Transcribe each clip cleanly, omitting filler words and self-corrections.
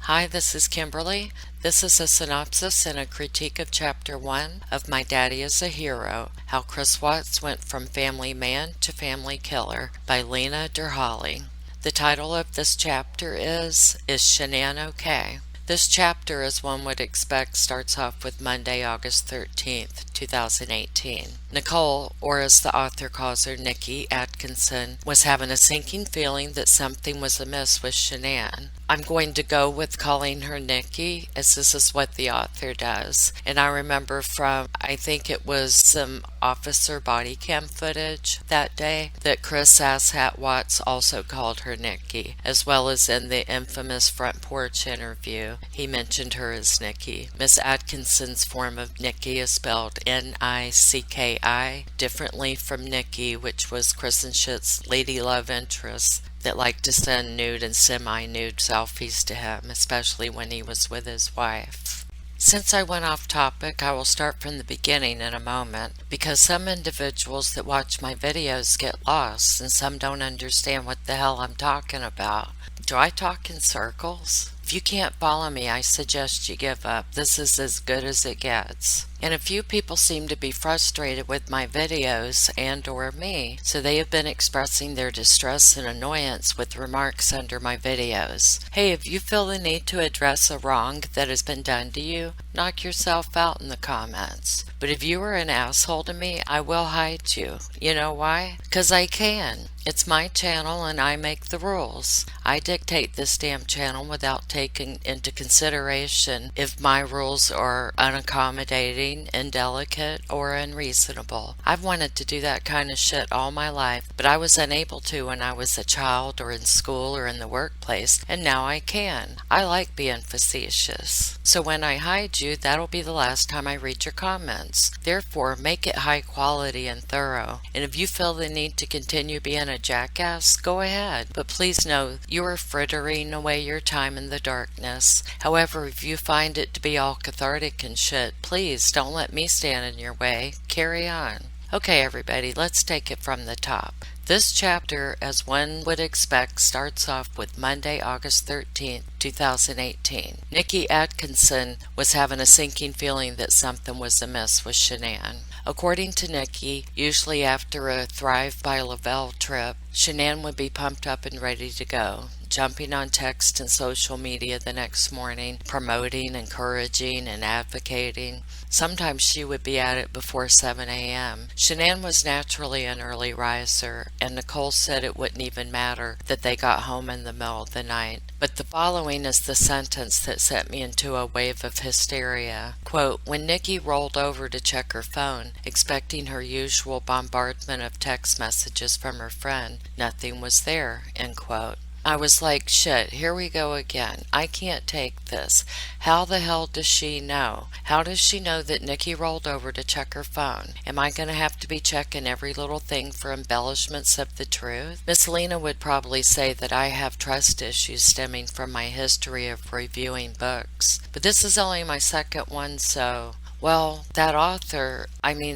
Hi, this is Kimberly. This is a synopsis and a critique of Chapter 1 of My Daddy is a Hero, How Chris Watts Went from Family Man to Family Killer by Lena Derhally. The title of this chapter is Shanann OK? This chapter, as one would expect, starts off with Monday, August 13th, 2018. Nicole, or as the author calls her, Nikki Atkinson, was having a sinking feeling that something was amiss with Shanann. I'm going to go with calling her Nikki, as this is what the author does. And I remember from, I think it was some officer body cam footage that day, that Chris Asshat Watts also called her Nikki, as well as in the infamous Front Porch interview. He mentioned her as Nikki. Miss Atkinson's form of Nikki is spelled N-I-C-K-I, differently from Nikki, which was Chris and Shit's lady love interest that liked to send nude and semi-nude selfies to him, especially when he was with his wife. Since I went off topic, I will start from the beginning in a moment, because some individuals that watch my videos get lost and some don't understand what the hell I'm talking about. Do I talk in circles? If you can't follow me, I suggest you give up. This is as good as it gets. And a few people seem to be frustrated with my videos and or me, so they have been expressing their distress and annoyance with remarks under my videos. Hey, if you feel the need to address a wrong that has been done to you, knock yourself out in the comments. But if you are an asshole to me, I will hide you. You know why? 'Cause I can. It's my channel and I make the rules. I dictate this damn channel without taking into consideration if my rules are unaccommodating, indelicate, or unreasonable. I've wanted to do that kind of shit all my life, but I was unable to when I was a child or in school or in the workplace, and now I can. I like being facetious. So when I hide you, that'll be the last time I read your comments. Therefore, make it high quality and thorough. And if you feel the need to continue being a jackass, go ahead. But please know you are frittering away your time in the darkness. However, if you find it to be all cathartic and shit, please don't let me stand in your way. Carry on. Okay, everybody, let's take it from the top. This chapter, as one would expect, starts off with Monday, August 13th, 2018. Nikki Atkinson was having a sinking feeling that something was amiss with Shanann. According to Nikki, usually after a Thrive by Lavelle trip, Shanann would be pumped up and ready to go, jumping on text and social media the next morning, promoting, encouraging, and advocating. Sometimes she would be at it before 7 a.m. Shanann was naturally an early riser, and Nicole said it wouldn't even matter that they got home in the middle of the night. But the following is the sentence that sent me into a wave of hysteria. Quote, when Nikki rolled over to check her phone, expecting her usual bombardment of text messages from her friend, nothing was there, end quote. I was like, shit, here we go again. I can't take this. How the hell does she know? How does she know that Nikki rolled over to check her phone? Am I going to have to be checking every little thing for embellishments of the truth? Miss Lena would probably say that I have trust issues stemming from my history of reviewing books. But this is only my second one, so... well, that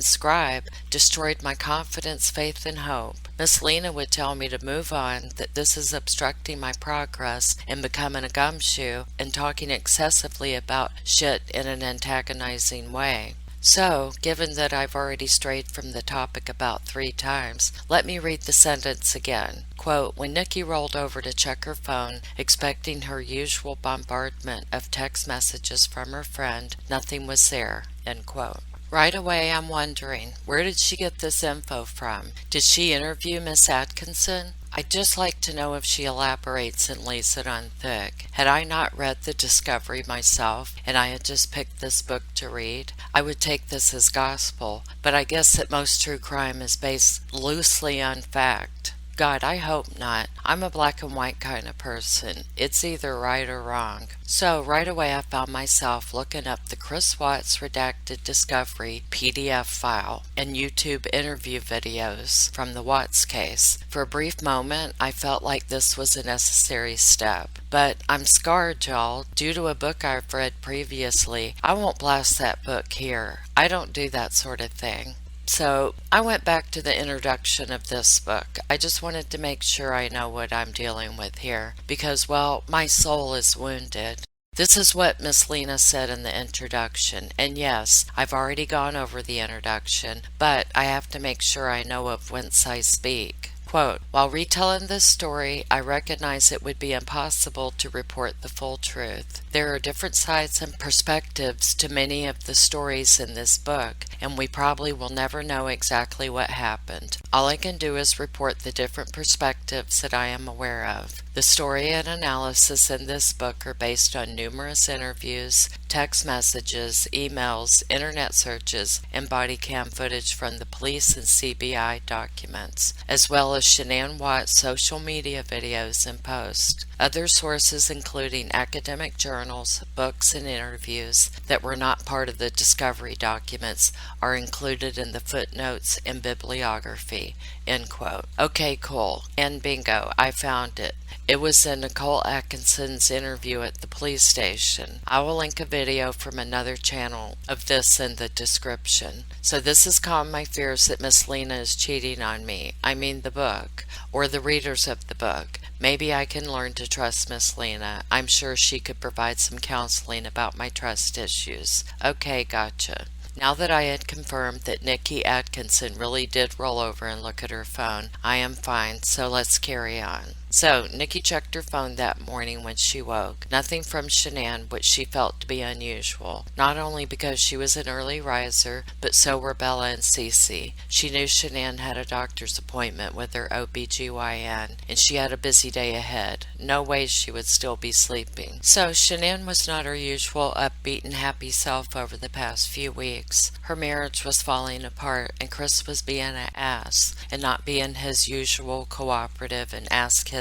scribe, destroyed my confidence, faith, and hope. Miss Lena would tell me to move on, that this is obstructing my progress and becoming a gumshoe and talking excessively about shit in an antagonizing way. So, given that I've already strayed from the topic about 3 times, let me read the sentence again. Quote, when Nikki rolled over to check her phone, expecting her usual bombardment of text messages from her friend, nothing was there, end quote. Right away, I'm wondering, where did she get this info from? Did she interview Miss Atkinson? I'd just like to know if she elaborates and lays it on thick. Had I not read the discovery myself, and I had just picked this book to read, I would take this as gospel, but I guess that most true crime is based loosely on fact. God, I hope not. I'm a black and white kind of person. It's either right or wrong. So right away I found myself looking up the Chris Watts Redacted Discovery PDF file and YouTube interview videos from the Watts case. For a brief moment, I felt like this was a necessary step. But I'm scarred, y'all, due to a book I've read previously. I won't blast that book here. I don't do that sort of thing. So I went back to the introduction of this book. I just wanted to make sure I know what I'm dealing with here because, well, my soul is wounded. This is what Miss Lena said in the introduction, and yes, I've already gone over the introduction, but I have to make sure I know of whence I speak. Quote, while retelling this story, I recognize it would be impossible to report the full truth. There are different sides and perspectives to many of the stories in this book, and we probably will never know exactly what happened. All I can do is report the different perspectives that I am aware of. The story and analysis in this book are based on numerous interviews, text messages, emails, internet searches, and body cam footage from the police and CBI documents, as well as Shanann Watt's social media videos and posts. Other sources, including academic journals, books, and interviews that were not part of the discovery documents, are included in the footnotes and bibliography. End quote. Okay, cool. And bingo, I found it. It was in Nicole Atkinson's interview at the police station. I will link a video from another channel of this in the description. So this has calmed my fears that Miss Lena is cheating on me. I mean the book, or the readers of the book. Maybe I can learn to trust Miss Lena. I'm sure she could provide some counseling about my trust issues. Okay, gotcha. Now that I had confirmed that Nikki Atkinson really did roll over and look at her phone, I am fine, so let's carry on. So, Nikki checked her phone that morning when she woke. Nothing from Shanann, which she felt to be unusual. Not only because she was an early riser, but so were Bella and Cece. She knew Shanann had a doctor's appointment with her OBGYN, and she had a busy day ahead. No way she would still be sleeping. So, Shanann was not her usual upbeat and happy self over the past few weeks. Her marriage was falling apart, and Chris was being an ass, and not being his usual cooperative and ass-kissing,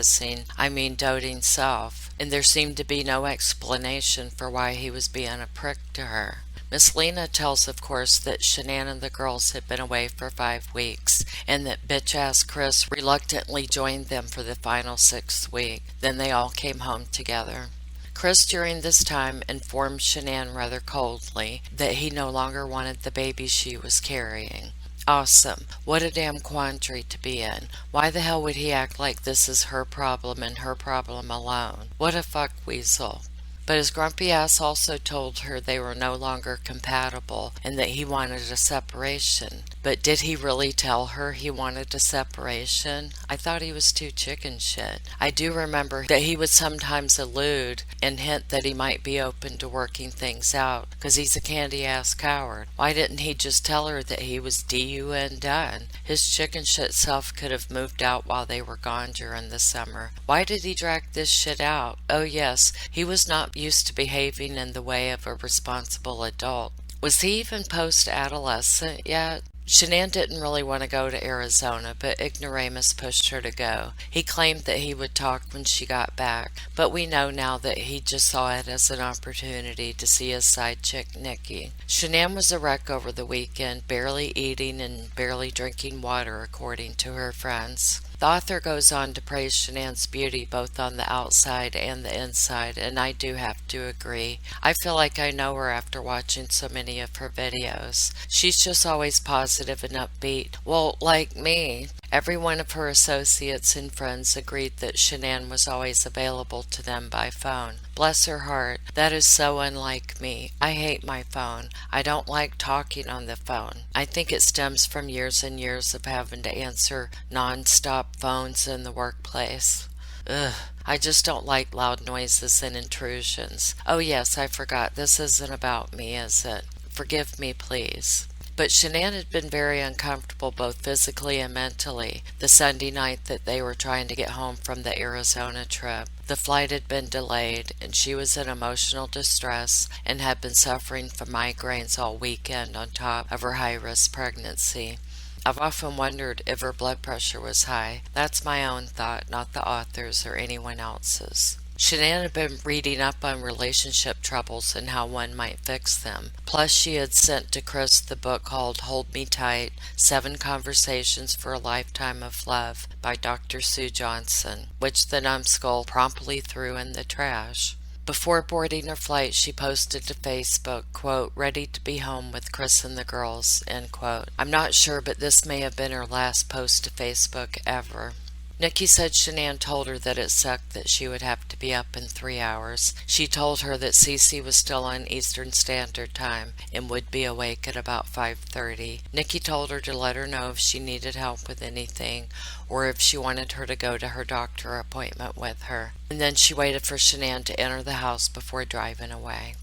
doting self, and there seemed to be no explanation for why he was being a prick to her. Miss Lena tells, of course, that Shanann and the girls had been away for 5 weeks, and that bitch-ass Chris reluctantly joined them for the final 6th week. Then they all came home together. Chris, during this time, informed Shanann rather coldly that he no longer wanted the baby she was carrying. Awesome. What a damn quandary to be in. Why the hell would he act like this is her problem and her problem alone? What a fuck weasel. But his grumpy ass also told her they were no longer compatible and that he wanted a separation. But did he really tell her he wanted a separation? I thought he was too chicken shit. I do remember that he would sometimes allude and hint that he might be open to working things out, because he's a candy-ass coward. Why didn't he just tell her that he was DUN done? His chicken shit self could have moved out while they were gone during the summer. Why did he drag this shit out? Oh yes, he was not used to behaving in the way of a responsible adult. Was he even post-adolescent yet? Shanann didn't really want to go to Arizona, but Ignoramus pushed her to go. He claimed that he would talk when she got back, but we know now that he just saw it as an opportunity to see his side chick, Nikki. Shanann was a wreck over the weekend, barely eating and barely drinking water, according to her friends. The author goes on to praise Shanann's beauty both on the outside and the inside, and I do have to agree. I feel like I know her after watching so many of her videos. She's just always positive and upbeat. Well, like me. Every one of her associates and friends agreed that Shanann was always available to them by phone. Bless her heart, that is so unlike me. I hate my phone. I don't like talking on the phone. I think it stems from years and years of having to answer non-stop phones in the workplace. Ugh, I just don't like loud noises and intrusions. Oh yes, I forgot, this isn't about me, is it? Forgive me, please. But Shanann had been very uncomfortable both physically and mentally the Sunday night that they were trying to get home from the Arizona trip. The flight had been delayed, and she was in emotional distress and had been suffering from migraines all weekend on top of her high-risk pregnancy. I've often wondered if her blood pressure was high. That's my own thought, not the author's or anyone else's. Shanann had been reading up on relationship troubles and how one might fix them. Plus, she had sent to Chris the book called Hold Me Tight, 7 Conversations for a Lifetime of Love by Dr. Sue Johnson, which the numbskull promptly threw in the trash. Before boarding her flight, she posted to Facebook, quote, ready to be home with Chris and the girls, end quote. I'm not sure, but this may have been her last post to Facebook ever. Nikki said Shanann told her that it sucked that she would have to be up in 3 hours. She told her that Cece was still on Eastern Standard Time and would be awake at about 5:30. Nikki told her to let her know if she needed help with anything or if she wanted her to go to her doctor appointment with her. And then she waited for Shanann to enter the house before driving away.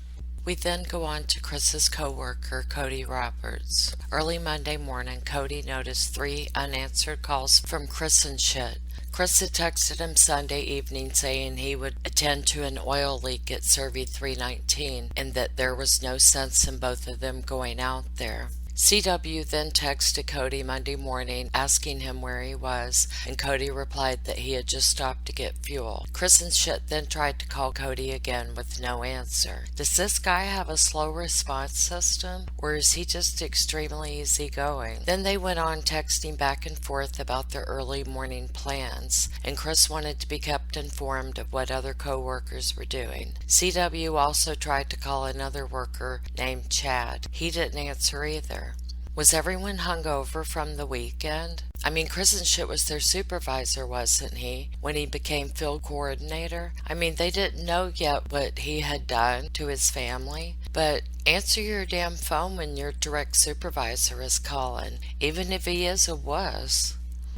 We then go on to Chris's co-worker, Cody Roberts. Early Monday morning, Cody noticed 3 unanswered calls from Chris and shit. Chris had texted him Sunday evening saying he would attend to an oil leak at Survey 319 and that there was no sense in both of them going out there. CW then texted Cody Monday morning asking him where he was, and Cody replied that he had just stopped to get fuel. Chris and shit then tried to call Cody again with no answer. Does this guy have a slow response system, or is he just extremely easygoing? Then they went on texting back and forth about their early morning plans, and Chris wanted to be kept informed of what other co-workers were doing. CW also tried to call another worker named Chad. He didn't answer either. Was everyone hungover from the weekend? I mean, Chris and shit was their supervisor, wasn't he, when he became field coordinator? I mean, they didn't know yet what he had done to his family. But answer your damn phone when your direct supervisor is calling, even if he is a wuss.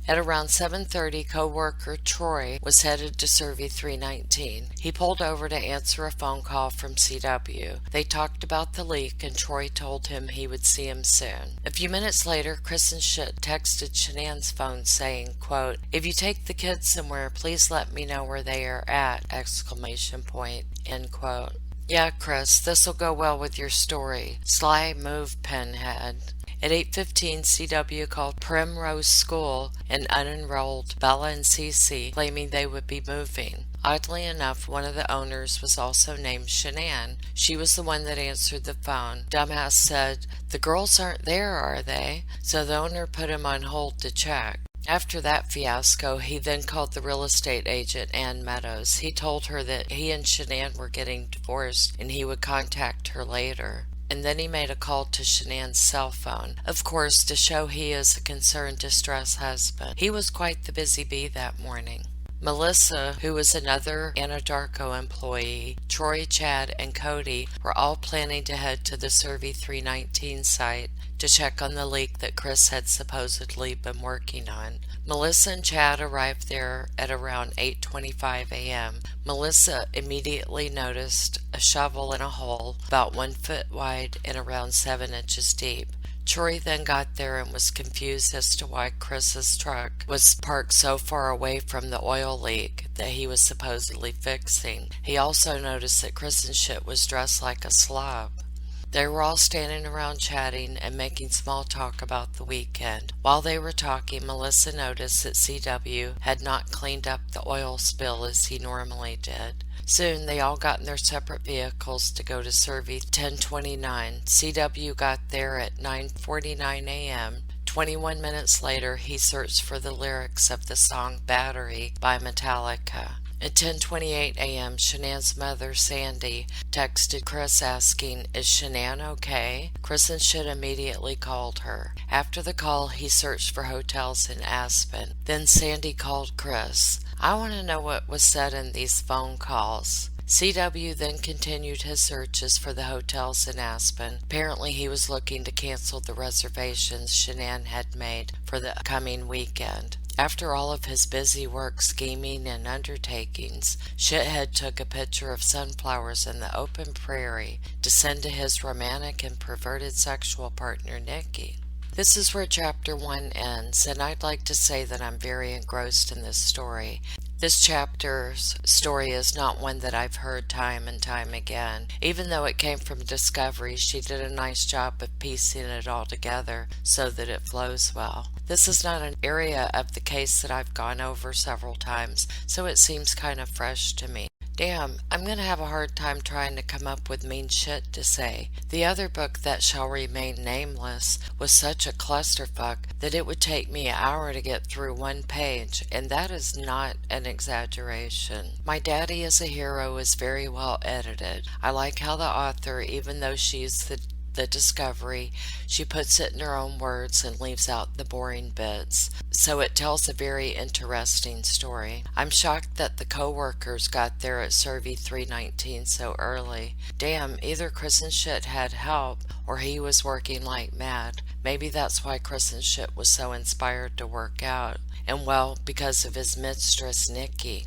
At around 7:30, co-worker Troy was headed to Survey 319. He pulled over to answer a phone call from CW. They talked about the leak, and Troy told him he would see him soon. A few minutes later, Chris and shit texted Shanann's phone saying, quote, "If you take the kids somewhere, please let me know where they are at!" End quote. Yeah, Chris, this'll go well with your story. Sly move, pinhead. At 8:15, CW called Primrose School and unenrolled Bella and Cece, claiming they would be moving. Oddly enough, one of the owners was also named Shanann. She was the one that answered the phone. Dumbass said, "The girls aren't there, are they?" So the owner put him on hold to check. After that fiasco, he then called the real estate agent, Ann Meadows. He told her that he and Shanann were getting divorced and he would contact her later. And then he made a call to Shanann's cell phone, of course, to show he is a concerned, distressed husband. He was quite the busy bee that morning. Melissa, who was another Anadarko employee, Troy, Chad, and Cody were all planning to head to the Survey 319 site to check on the leak that Chris had supposedly been working on. Melissa and Chad arrived there at around 8:25 a.m. Melissa immediately noticed a shovel in a hole about 1 foot wide and around 7 inches deep. Troy then got there and was confused as to why Chris's truck was parked so far away from the oil leak that he was supposedly fixing. He also noticed that Chris and shit was dressed like a slob. They were all standing around chatting and making small talk about the weekend. While they were talking, Melissa noticed that CW had not cleaned up the oil spill as he normally did. Soon they all got in their separate vehicles to go to Survey 1029. CW got there at 9:49 a.m. 21 minutes later, he searched for the lyrics of the song Battery by Metallica. At 10:28 a.m., Shanann's mother, Sandy, texted Chris asking, "Is Shanann okay?" Chris and shit immediately called her. After the call, he searched for hotels in Aspen. Then Sandy called Chris. "I want to know what was said in these phone calls." CW then continued his searches for the hotels in Aspen. Apparently he was looking to cancel the reservations Shanann had made for the coming weekend. After all of his busy work, scheming, and undertakings, Shithead took a picture of sunflowers in the open prairie to send to his romantic and perverted sexual partner, Nikki. This is where Chapter 1 ends, and I'd like to say that I'm very engrossed in this story. This chapter's story is not one that I've heard time and time again. Even though it came from Discovery, she did a nice job of piecing it all together so that it flows well. This is not an area of the case that I've gone over several times, so it seems kind of fresh to me. Damn, I'm going to have a hard time trying to come up with mean shit to say. The other book that shall remain nameless was such a clusterfuck that it would take me an hour to get through one page, and that is not an exaggeration. My Daddy is a Hero is very well edited. I like how the author, even though she's the the discovery, she puts it in her own words and leaves out the boring bits. So it tells a very interesting story. I'm shocked that the co-workers got there at Survey 319 so early. Damn, either Chris and Shit had help or he was working like mad. Maybe that's why Chris and Shit was so inspired to work out. And well, because of his mistress Nikki.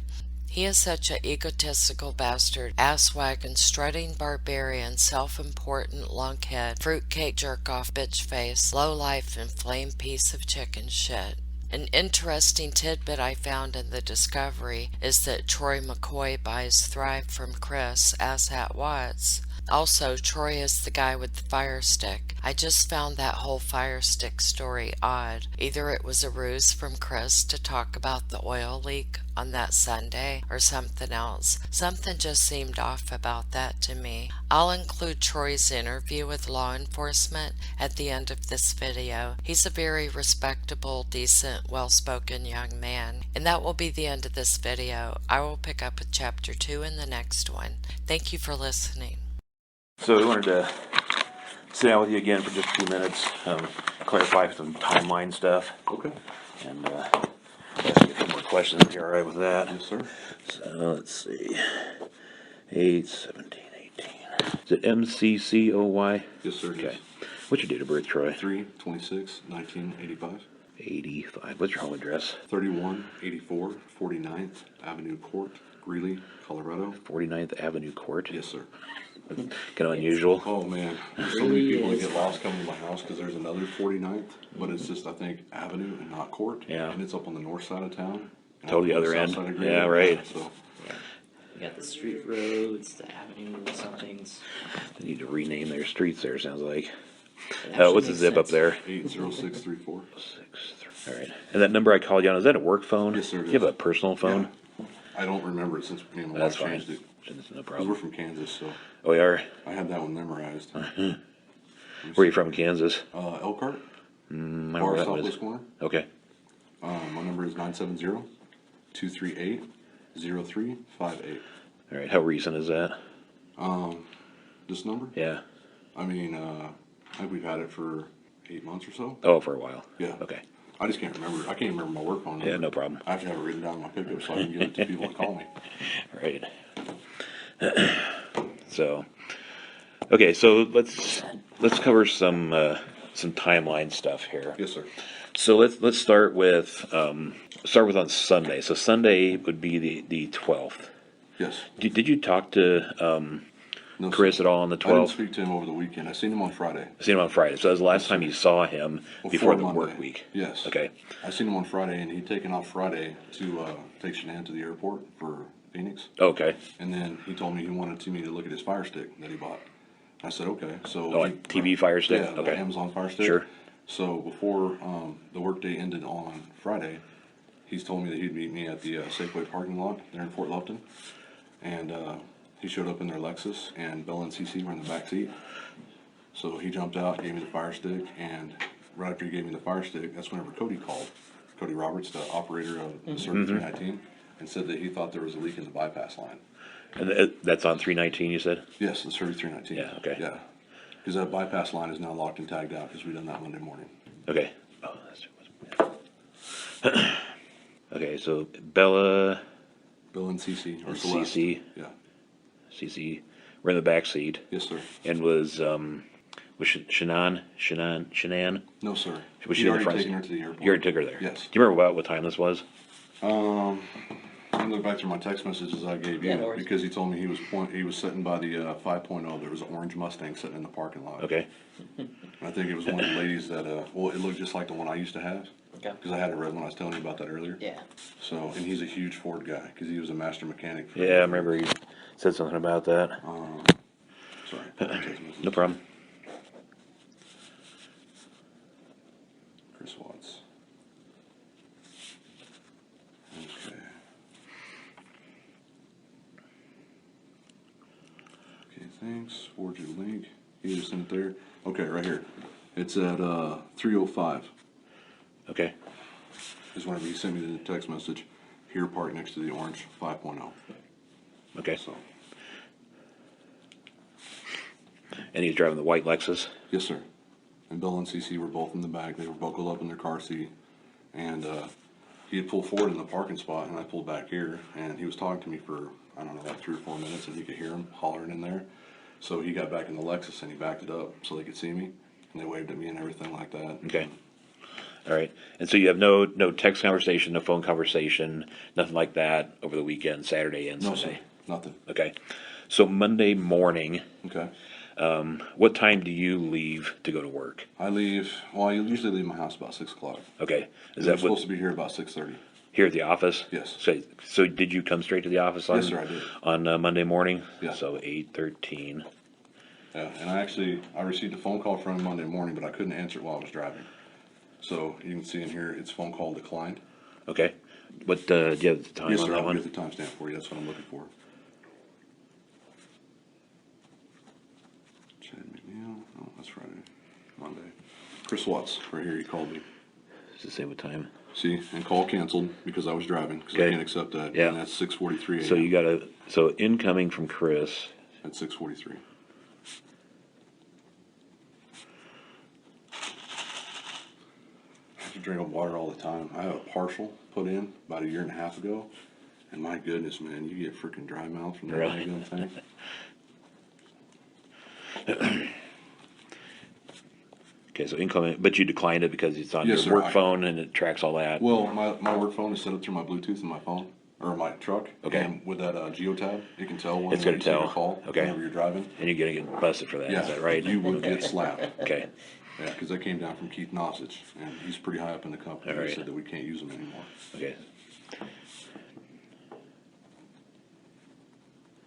He is such a egotistical bastard, asswagon, strutting barbarian, self-important lunkhead, fruitcake jerk-off bitch face, low-life and flame piece of chicken shit. An interesting tidbit I found in the discovery is that Troy McCoy buys Thrive from Chris, as at Watts. Also, Troy is the guy with the fire stick. I just found that whole fire stick story odd. Either it was a ruse from Chris to talk about the oil leak on that Sunday or something else. Something just seemed off about that to me. I'll include Troy's interview with law enforcement at the end of this video. He's a very respectable, decent, well-spoken young man. And that will be the end of this video. I will pick up with chapter 2 in the next one. Thank you for listening. So we wanted to sit down with you again for just a few minutes, clarify some timeline stuff. Okay. And ask you a few more questions if you're all right with that. Yes, sir. So let's see. 8, 17, 18. Is it MCCOY? Yes, sir. Okay. What's your date of birth, Troy? 3/26/1985. 85. What's your home address? 3184 49th Avenue Court, Greeley, Colorado. 49th Avenue Court? Yes, sir. Kind of unusual. Oh, man. There's so many people that get lost coming to my house because there's another 49th, but it's just, I think, Avenue and not Court. Yeah. And it's up on the north side of town. Totally other end. Yeah, right. So, You got the street roads, the avenue, somethings. They need to rename their streets there, sounds like. It actually What's the makes zip up sense. there? 80634. 6, 3. All right. And that number I called you on, is that a work phone? Yes, sir, it Do you have is. a personal phone? Yeah. I don't remember it since me and my That's wife fine. changed it. That's no Because problem. we're from Kansas, so Oh, we are? I had that one memorized. Where are you from in Kansas? Elkhart, I don't know far where that southwest was. corner. Okay. My number is 970-238-0358. All right. How recent is that? This number? Yeah. I mean, I think we've had it for 8 months or so. Oh, for a while. Yeah. Okay. I just can't remember. I can't remember my work phone number. Yeah, no problem. I have to have it written down in my pickup so I can give it to people that call me. Right. So, okay. So let's cover some timeline stuff here. Yes, sir. So let's start with on Sunday. So Sunday would be the 12th. Yes. Did you talk to No, Chris sir. at all on the I didn't 12th? speak to him over the weekend. I seen him on Friday. I seen him on Friday. So that was the last time you saw him before the Monday. work week. Yes. Okay. I seen him on Friday, and he'd taken off Friday to take Shanann to the airport for Phoenix. Okay. And then he told me he wanted me to look at his Fire Stick that he bought. I said, okay. So Oh, a TV Fire Stick? Yeah, Okay. the Amazon Fire Stick. Sure. So before the workday ended on Friday, he's told me that he'd meet me at the Safeway parking lot there in Fort Lupton. And he showed up in their Lexus, and Bella and Cece were in the back seat. So he jumped out, gave me the Fire Stick, and right after he gave me the Fire Stick, that's whenever Cody called. Cody Roberts, the operator of the Circuit 319, and said that he thought there was a leak in the bypass line. And that's on 319, you said? Yes, the Circuit 319. Yeah, okay. Yeah. Because that bypass line is now locked and tagged out because we done that Monday morning. Okay. Oh, that's okay. So Bella, Bill and Cece, or and Celeste. Cece. Yeah. Cece were in the back seat, Yes, sir. and was Shanann? No, sir. Was she He'd in the already front taken seat? her to the airport. You already took her there. Yes. Do you remember what time this was? Let me look back through my text messages I gave you Yeah, no worries. because he told me he was sitting by the 5.0. There was an orange Mustang sitting in the parking lot. Okay. And I think it was one of the ladies that it looked just like the one I used to have Okay. because I had a red one. I was telling you about that earlier. Yeah. So, and he's a huge Ford guy because he was a master mechanic. Yeah, I remember you said something about that. Sorry. Text messages. No problem. Chris Watts. Okay. Okay, thanks. Forward your link. You just sent it there. Okay, right here. It's at 3:05. Okay. Is whenever he sent me the text message. Here, parked next to the orange 5.0. Okay. So, And he was driving the white Lexus? Yes, sir. And Bill and CC were both in the back. They were buckled up in their car seat. And he had pulled forward in the parking spot, and I pulled back here. And he was talking to me for, I don't know, about 3 or 4 minutes, and he could hear him hollering in there. So he got back in the Lexus, and he backed it up so they could see me. And they waved at me and everything like that. Okay. All right. And so you have no text conversation, no phone conversation, nothing like that over the weekend, Saturday and No, Sunday? sir. Nothing. Okay. So Monday morning, Okay. what time do you leave to go to work? I usually leave my house about 6 o'clock. Okay. Is We're that supposed to be here about 6:30. here at the office? Yes. So did you come straight to the office on? Yes, sir, I did. On Monday morning? Yeah. So 8:13. Yeah, and I received a phone call from him Monday morning, but I couldn't answer it while I was driving. So you can see in here, it's phone call declined. Okay. What, do you have the time Yes, on sir, that I'll one? get the timestamp for you, that's what I'm looking for. Chad McNeil, oh, that's Friday, Monday. Chris Watts, right here, he called me. Does it say what time? See, and call canceled because I was driving, because I Okay. can't accept that. Yeah. And that's 6:43 a.m. So so incoming from Chris. At 6:43. I have to drink water all the time. I have a partial put in about 1.5 years ago, and my goodness, man, you get freaking dry mouth from that Really? gun thing. Okay, so incoming, but you declined it because it's on Yes, your sir, work phone and it tracks all that. Well, my work phone is set up through my Bluetooth in my phone, or my truck. Okay. And with that geotab, it can tell when It's gonna you take a tell. call Okay. whenever you're driving. And you're gonna get busted for that, Yeah, is that right? you would get slapped. Okay, Yeah, because that came down from Keith Nosich, and he's pretty high up in the company. All He right. said that we can't use them anymore. okay.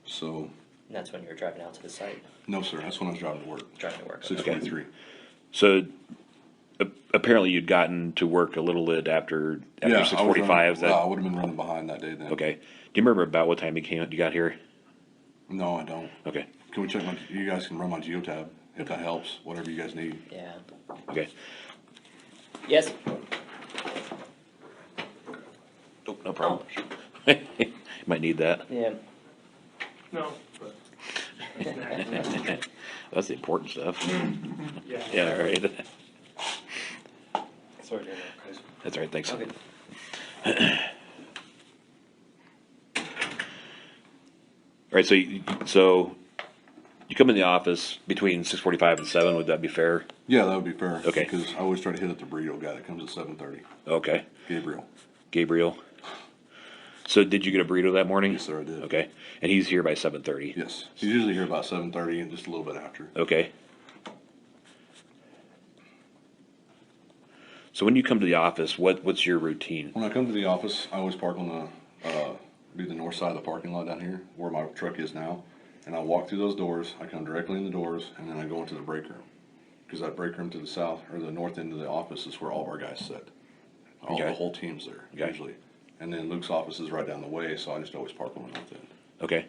So, And that's when you're driving out to the site, no, sir, that's when I was driving to work. driving to work. 6:43. So apparently you'd gotten to work a little bit after Yeah, I was 6:45, running- is that? well, I would have been running behind that day then. Okay. Do you remember about what time you got here? No, I don't. Okay, Can we check you guys can run my geotab, if that helps, whatever you guys need. Yeah. okay. Yes. Oh, no problem. Might need that. Yeah. No, but. That's the important stuff. Yeah. Yeah, all right. Sorry. That's all right, thanks. Okay. All right, so you come in the office between 6:45 and 7, would that be fair? Yeah, that would be fair. Okay. Because I always try to hit up the burrito guy that comes at 7:30. Okay. Gabriel. Gabriel. So did you get a burrito that morning? Yes, sir, I did. Okay. And he's here by 7:30? Yes. He's usually here about 7:30 and just a little bit after. Okay. So when you come to the office, what's your routine? When I come to the office, I always park on the north side of the parking lot down here, where my truck is now. And I walk through those doors, I come directly in the doors, and then I go into the break room. Because that break room to the south, or the north end of the office is where all of our guys sit. Okay. The whole team's there, Okay. usually. And then Luke's office is right down the way, so I just always park on the north end. Okay.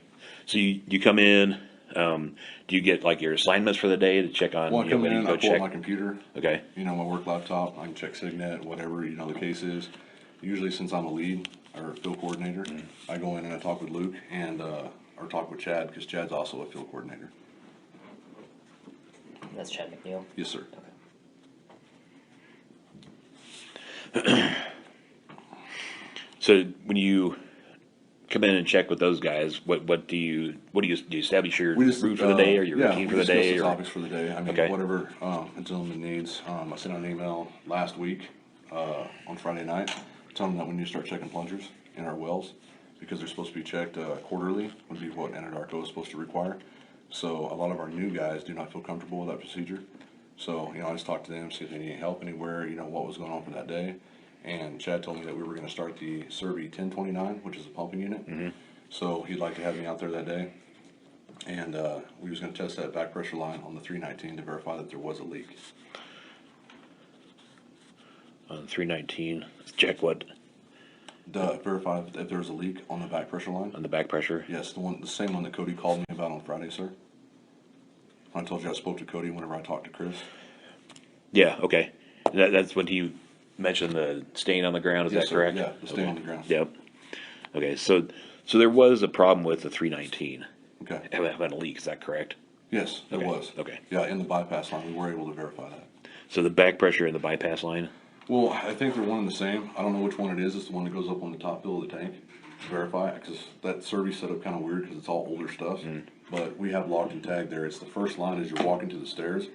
So you come in, do you get like your assignments for the day to check on? Well, I come when you in, go I pull check? up my computer, Okay. my work laptop, I can check Signet, whatever, the case is. Usually since I'm a lead, or field coordinator, I go in and I talk with Luke and, or talk with Chad, because Chad's also a field coordinator. That's Chad McNeil. Yes, sir. Okay. So when you come in and check with those guys, what do you establish your route for the day or your routine for the day? The Or? topics for the day. I mean, Okay. whatever a gentleman needs. I sent out an email last week on Friday night telling them that we need to start checking plungers in our wells because they're supposed to be checked quarterly, would be what Anadarko is supposed to require. So a lot of our new guys do not feel comfortable with that procedure. So, I just talked to them, see if they need any help anywhere, what was going on for that day. And Chad told me that we were going to start the Survey 1029, which is a pumping unit. Mm-hmm. So he'd like to have me out there that day. And we was going to test that back pressure line on the 319 to verify that there was a leak. On 319, check what To verify if there was a leak on the back pressure line. on the back pressure? Yes, the same one that Cody called me about on Friday, sir. I told you I spoke to Cody whenever I talked to Chris. Yeah. Okay. That's when he mentioned the stain on the ground. Is Yes, that sir. correct? Yeah, the stain Okay. on the ground. Yep. Okay. So there was a problem with the 319 Okay. having a leak. Is that correct? Yes, it Okay, was. okay. Yeah, in the bypass line, we were able to verify that. So the back pressure in the bypass line? Well, I think they're one and the same. I don't know which one it is. It's the one that goes up on the top fill of the tank. Verify it, because that service set up kind of weird because it's all older stuff. But we have logged and tagged there. It's the first line as you're walking to the stairs.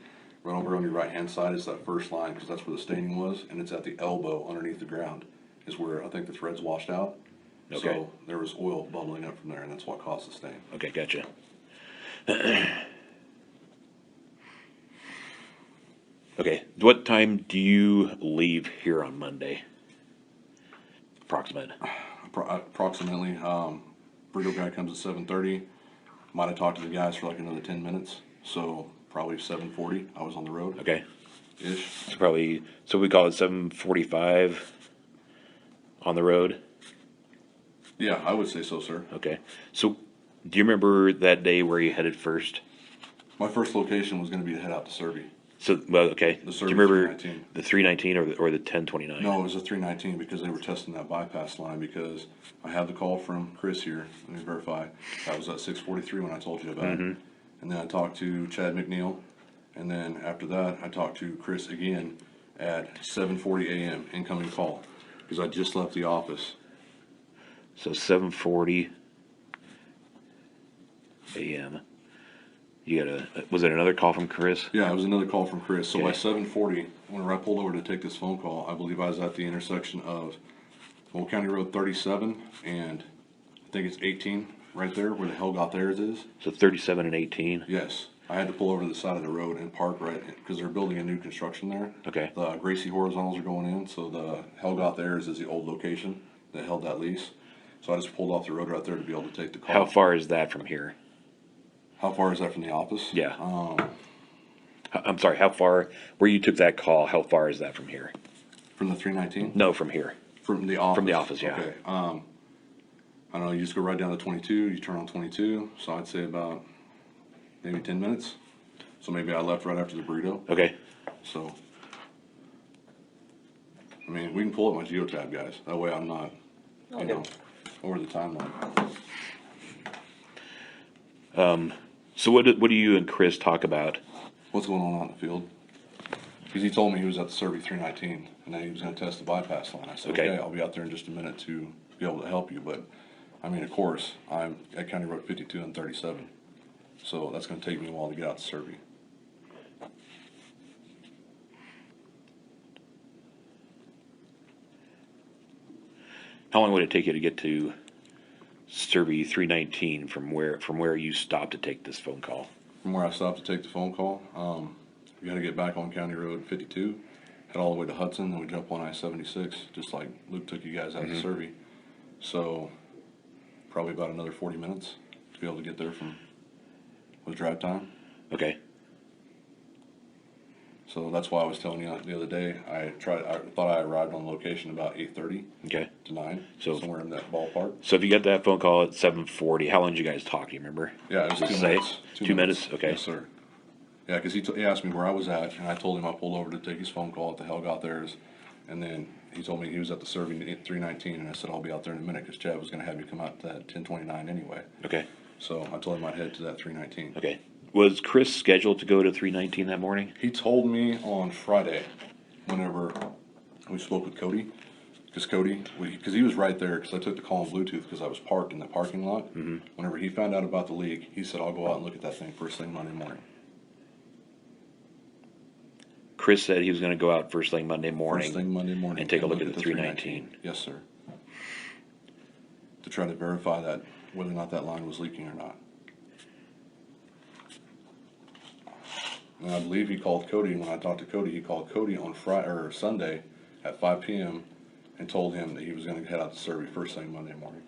Right over on your right hand side is that first line, because that's where the staining was, and it's at the elbow underneath the ground is where I think the threads washed out. Okay. So there was oil bubbling up from there, and that's what caused the stain. Okay, gotcha. Okay, what time do you leave here on Monday? Approximate. Approximately, burrito guy comes at 7:30. Might have talked to the guys for like another 10 minutes, so probably 7:40. I was on the road. Okay, Ish. so probably, so we call it 7:45 on the road? Yeah, I would say so, sir. Okay, so do you remember that day where you headed first? My first location was going to be to head out to Survey. So, well, okay, do The you Survey remember 319. the 319 or the 1029? No, it was a 319 because they were testing that bypass line, because I had the call from Chris here. Let me verify. That was at 6:43 when I told you about it. And then I talked to Chad McNeil. And then after that, I talked to Chris again at 7:40 a.m. incoming call, because I just left the office. So 7:40 a.m. You got was it another call from Chris? Yeah, it was another call from Chris. So by Okay. 7:40, whenever I pulled over to take this phone call, I believe I was at the intersection of Old County Road 37 and I think it's 18 right there where the Hell Got Theirs is. So 37 and 18? Yes, I had to pull over to the side of the road and park right, because they're building a new construction there. Okay. The Gracie horizontals are going in, so the Hell Got Theirs is the old location that held that lease. So I just pulled off the road right there to be able to take the call. How far is that from here? How far is that from the office? Yeah. I'm sorry, how far, where you took that call, how far is that from here? From the 319? No, from here. From the office? From the office, yeah. Okay, I don't know, you just go right down to 22, you turn on 22, so I'd say about maybe 10 minutes. So maybe I left right after the burrito, Okay. so. I mean, we can pull up my geotab, guys, that way I'm not, you know, over the timeline. So what do you and Chris talk about? What's going on out in the field? Because he told me he was at the Survey 319, and then he was gonna test the bypass line. I said, Okay. okay, I'll be out there in just a minute to be able to help you, but, I mean, of course, I'm at County Road 52 and 37. So that's gonna take me a while to get out to Survey. How long would it take you to get to Survey 319 from where you stopped to take this phone call? From where I stopped to take the phone call, we gotta get back on County Road 52, head all the way to Hudson, then we jump on I-76, just like Luke took you guys out to Survey. So, probably about another 40 minutes to be able to get there with drive time. Okay. So that's why I was telling you the other day, I thought I arrived on location about 8:30 Okay. to 9, So- somewhere in that ballpark. So if you got that phone call at 7:40, how long did you guys talk? Do you remember? Yeah, it was Does 2 it say? minutes. 2 minutes? Okay. Yes, sir. Yeah, because he asked me where I was at, and I told him I pulled over to take his phone call at the Hell Got Theirs, and then he told me he was at the Survey 319, and I said I'll be out there in a minute, because Chad was going to have you come out to that 1029 anyway. Okay. So I told him I'd head to that 319. Okay. Was Chris scheduled to go to 319 that morning? He told me on Friday, whenever we spoke with Cody, because he was right there, because I took the call on Bluetooth because I was parked in the parking lot. Whenever he found out about the leak, he said, I'll go out and look at that thing first thing Monday morning. Chris said he was going to go out first thing Monday morning. First thing Monday morning. And take a look at the 319. Yes, sir. To try to verify that, whether or not that line was leaking or not. And I believe he called Cody, and when I talked to Cody, he called Cody on Friday or Sunday at 5 p.m. and told him that he was going to head out to Survey first thing Monday morning.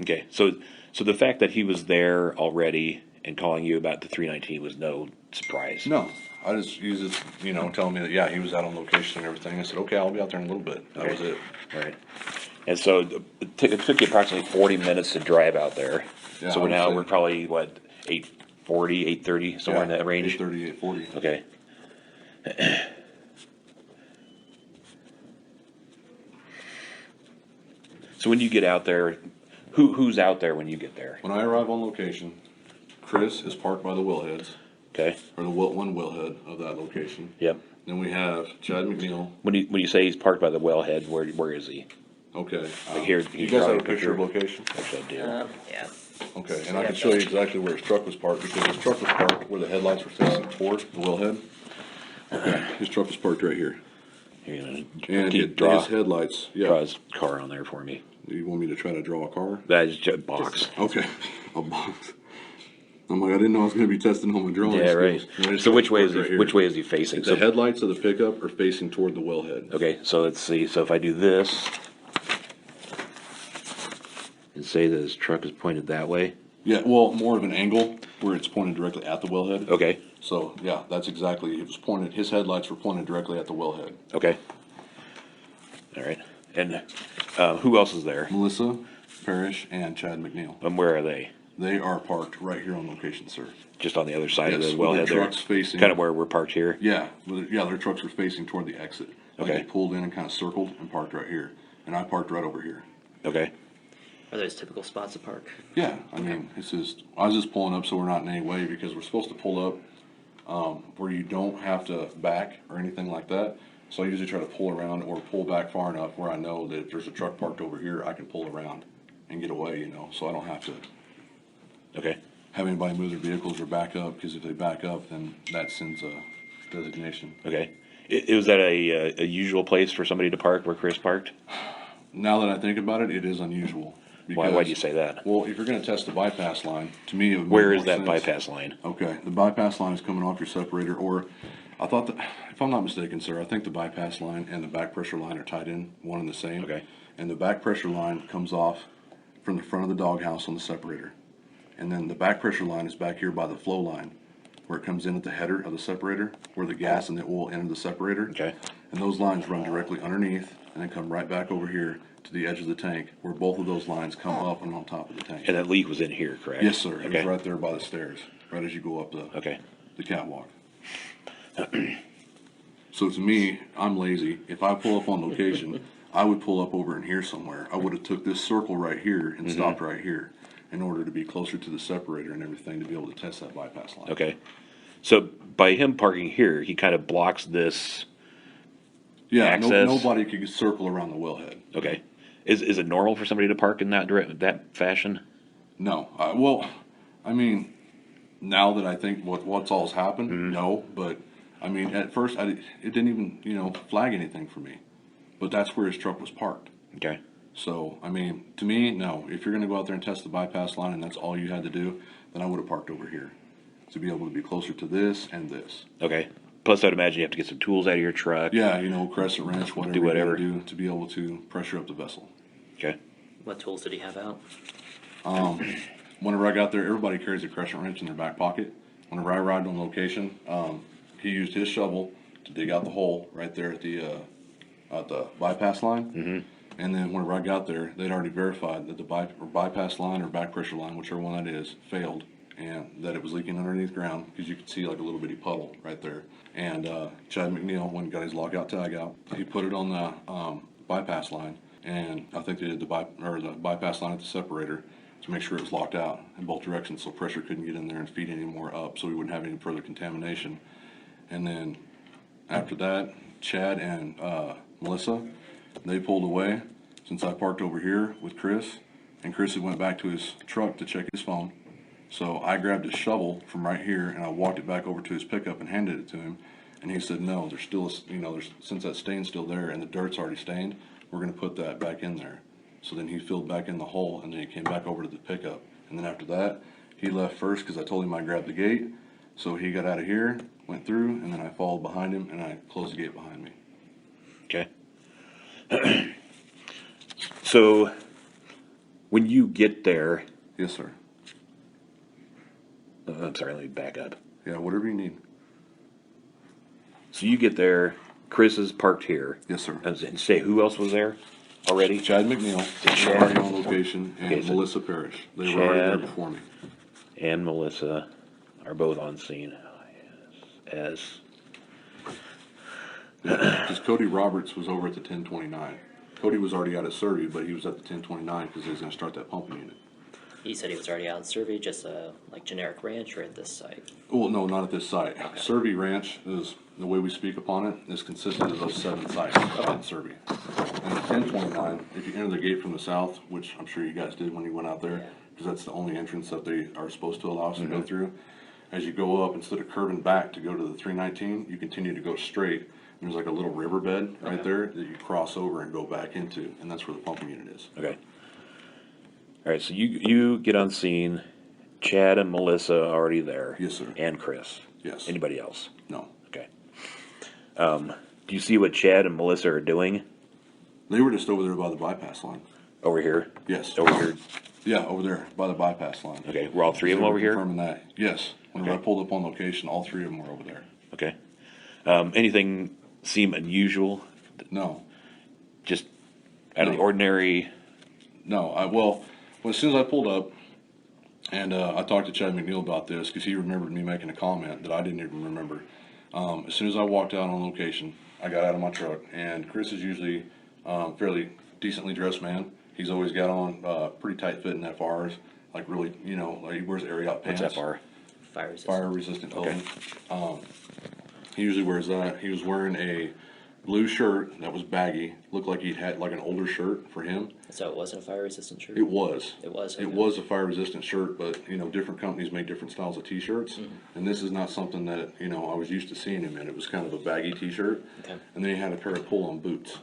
Okay. So the fact that he was there already and calling you about the 319 was no surprise. No, he was just, telling me that, yeah, he was out on location and everything. I said, okay, I'll be out there in a little bit. That was it. All right. And so it took you approximately 40 minutes to drive out there. Yeah, So I would now say- we're probably, 8:40, 8:30, somewhere in that range? 8:30, 8:40. Okay. So when you get out there, who's out there when you get there? When I arrive on location, Chris is parked by the wellheads, Okay. or the one wellhead of that location. Yep. Then we have Chad McNeil. When you say he's parked by the wellhead, where is he? Okay. Like here, You guys have a picture of location? Actually, I do. Yeah. Okay, and I can show you exactly where his truck was parked, because his truck was parked where the headlights were facing toward the wellhead. Okay, his truck was parked right here. You're gonna And draw his headlights, draw yeah. his car on there for me. You want me to try to draw a car? That is just a box. Okay, a box. I'm like, I didn't know I was gonna be testing all my drawing Yeah, right. skills. And his So truck which way was is he? right here. Which way is he facing? The headlights of the pickup are facing toward the wellhead. Okay, so let's see. So if I do this and say that his truck is pointed that way. Yeah, well, more of an angle where it's pointed directly at the wellhead. Okay. So, yeah, that's exactly, it was pointed, his headlights were pointed directly at the wellhead. Okay. All right. And who else is there? Melissa Parrish and Chad McNeil. And where are they? They are parked right here on location, sir. Just on the other side of Yes, the with their wellhead there. trucks facing- Kind of where we're parked here. Yeah, their trucks are facing toward the exit. Like Okay. they pulled in and kind of circled and parked right here. And I parked right over here. Okay. Are those typical spots to park? Yeah, I mean, it's just, I was just pulling up so we're not in any way, because we're supposed to pull up where you don't have to back or anything like that. So I usually try to pull around or pull back far enough where I know that if there's a truck parked over here, I can pull around and get away, so I don't have to Okay. have anybody move their vehicles or back up, because if they back up, then that sends a designation. Okay. Was that a usual place for somebody to park where Chris parked? Now that I think about it, it is unusual. Why do you say that? Well, if you're gonna test the bypass line, to me, it would make Where more is that sense. bypass line? Okay, the bypass line is coming off your separator, or I thought that, if I'm not mistaken, sir, I think the bypass line and the back pressure line are tied in, one and the same. Okay. And the back pressure line comes off from the front of the doghouse on the separator. And then the back pressure line is back here by the flow line, where it comes in at the header of the separator, where the gas and the oil enter the separator. Okay. And those lines run directly underneath and then come right back over here to the edge of the tank, where both of those lines come up and on top of the tank. And that leak was in here, correct? Yes, sir. It Okay. was right there by the stairs, right as you go up Okay. the catwalk. So to me, I'm lazy. If I pull up on location, I would pull up over in here somewhere. I would have took this circle right here and stopped right here in order to be closer to the separator and everything to be able to test that bypass line. Okay. So by him parking here, he kind of blocks this. Yeah, Access. nobody could circle around the wellhead. Okay. Is it normal for somebody to park in that fashion? No. Well, I mean, now that I think what's all's happened, no. But I mean, at first, it didn't even flag anything for me. But that's where his truck was parked. Okay. So I mean, to me, no. If you're going to go out there and test the bypass line, and that's all you had to do, then I would have parked over here to be able to be closer to this and this. Okay. Plus, I'd imagine you have to get some tools out of your truck. Yeah, crescent wrench, whatever. Do whatever. You gotta do to be able to pressure up the vessel. Okay. What tools did he have out? Whenever I got there, everybody carries a crescent wrench in their back pocket. Whenever I arrived on location, he used his shovel to dig out the hole right there at the bypass line. Mm-hmm. And then whenever I got there, they'd already verified that the bypass line or back pressure line, whichever one that is, failed, and that it was leaking underneath ground, because you could see like a little bitty puddle right there. And Chad McNeil went and got his lockout tag out. He put it on the bypass line, and I think they did the bypass line at the separator to make sure it was locked out in both directions, so pressure couldn't get in there and feed any more up, so we wouldn't have any further contamination. And then after that, Chad and Melissa, they pulled away since I parked over here with Chris, and Chris had went back to his truck to check his phone. So I grabbed his shovel from right here and I walked it back over to his pickup and handed it to him. And he said, no, there's still, since that stain's still there and the dirt's already stained, we're going to put that back in there. So then he filled back in the hole, and then he came back over to the pickup. And then after that, he left first because I told him I grabbed the gate. So he got out of here, went through, and then I followed behind him and I closed the gate behind me. Okay. So when you get there, Yes, sir. I'm sorry, let me back up. Yeah, whatever you need. So you get there, Chris is parked here. Yes, sir. And say who else was there already? Chad McNeil, Chad. already on location, and Okay, so Melissa Parrish. They were already there Chad. before me. And Melissa are both on scene as Because Cody Roberts was over at the 1029. Cody was already out at Survey, but he was at the 1029 because he was going to start that pumping unit. He said he was already out in Survey, just like generic ranch or at this site. Well, no, not at this site. Okay. Survey Ranch is, the way we speak upon it, is consistent of those 7 sites in Survey. And at 1029, if you enter the gate from the south, which I'm sure you guys did when you went out there, Yeah. because that's the only entrance that they are supposed to allow us to go through. As you go up, instead of curving back to go to the 319, you continue to go straight. There's like a little riverbed right there that you cross over and go back into, and that's where the pumping unit is. Okay. All right, so you get on scene, Chad and Melissa already there. Yes, sir. And Chris. Yes. Anybody else? No. Okay. Do you see what Chad and Melissa are doing They were just over there by the bypass line. over here? Yes. Over here? Yeah, over there by the bypass line. Okay, were all 3 of them They were over here? Confirming that. Yes. Whenever Okay. I pulled up on location, all 3 of them were over there. Okay. Anything seem unusual? No. Just out of the No. ordinary? No. Well, as soon as I pulled up, and I talked to Chad McNeil about this because he remembered me making a comment that I didn't even remember. As soon as I walked out on location, I got out of my truck, and Chris is usually fairly decently dressed man. He's always got on pretty tight fitting FRs, like really, like he wears Ariat pants. What's FR? Fire resistant. Fire resistant clothing. He usually wears that. He was wearing a blue shirt that was baggy, looked like he had like an older shirt for him. So it wasn't a fire resistant shirt? It was. It was, okay. It was a fire resistant shirt, but different companies make different styles of t-shirts, and this is not something that I was used to seeing him in. It was kind of a baggy t-shirt, Okay. and then he had a pair of pull-on boots.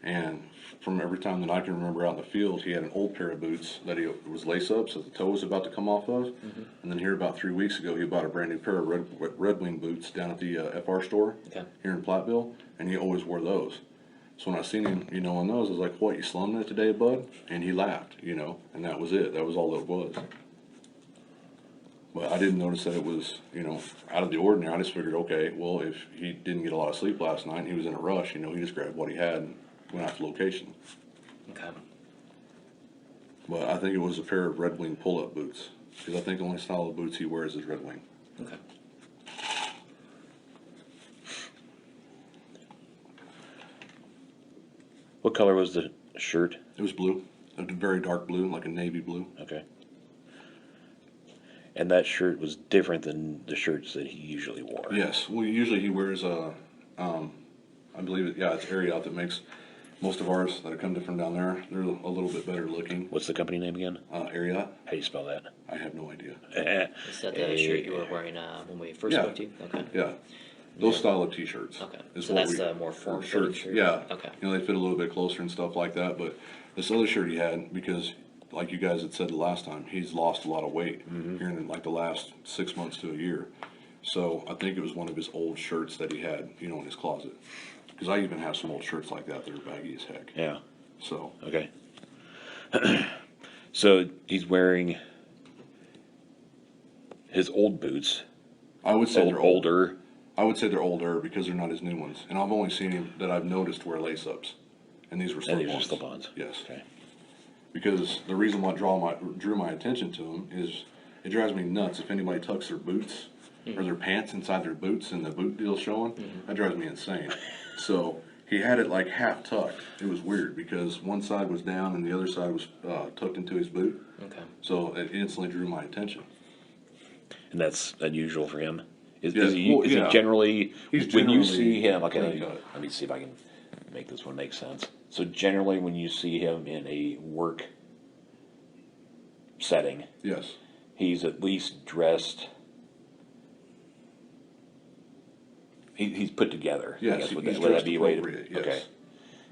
And from every time that I can remember out in the field, he had an old pair of boots that he was lace up, so the toe was about to come off of. And then here about 3 weeks ago, he bought a brand new pair of Red Wing boots down at the FR store Okay. here in Platteville, and he always wore those. So when I seen him, on those, I was like, "What, you slumming it today, bud?" And he laughed, and that was it. That was all it was. But I didn't notice that it was, out of the ordinary. I just figured, okay, well, if he didn't get a lot of sleep last night and he was in a rush, he just grabbed what he had and went out to location. Okay. But I think it was a pair of Red Wing pull-up boots, because I think the only style of boots he wears is Red Wing. Okay. What color was the shirt? It was blue, a very dark blue, like a navy blue. Okay. And that shirt was different than the shirts that he usually wore. Yes, well, usually he wears I believe it's Ariat that makes most of ours that come from down there. They're a little bit better looking. What's the company name again? Ariat? How do you spell that? I have no idea. Is that the shirt you were wearing when we first Yeah. spoke to you? Okay. Yeah, those style of t-shirts. Okay. is So what that's we- the more form or fitting shirts. shirt? Yeah. Okay. They fit a little bit closer and stuff like that. But this other shirt he had, because like you guys had said the last time, he's lost a lot of weight here in like the last 6 months to a year. So I think it was one of his old shirts that he had, in his closet. Because I even have some old shirts like that that are baggy as heck. Yeah. So Okay. So he's wearing his old boots. I would say they're old. older. I would say they're older because they're not his new ones. And I've only seen him that I've noticed wear lace-ups. And these were And these are slip-ons. slip-ons. Yes. Okay. Because the reason why drew my attention to them is it drives me nuts if anybody tucks their boots or their pants inside their boots and the boot deal's showing. That drives me insane. So he had it like half tucked. It was weird because one side was down and the other side was tucked into his boot. Okay. So it instantly drew my attention. And that's unusual for him. Is, Yes, is, he, well, is yeah. he generally, He's when you generally see him, okay, clean cut. let me see if I can make this one make sense. So generally when you see him in a work setting, Yes. he's at least dressed, he's put together. I Yes, guess, would he's that dressed be a way to, appropriate, yes. okay.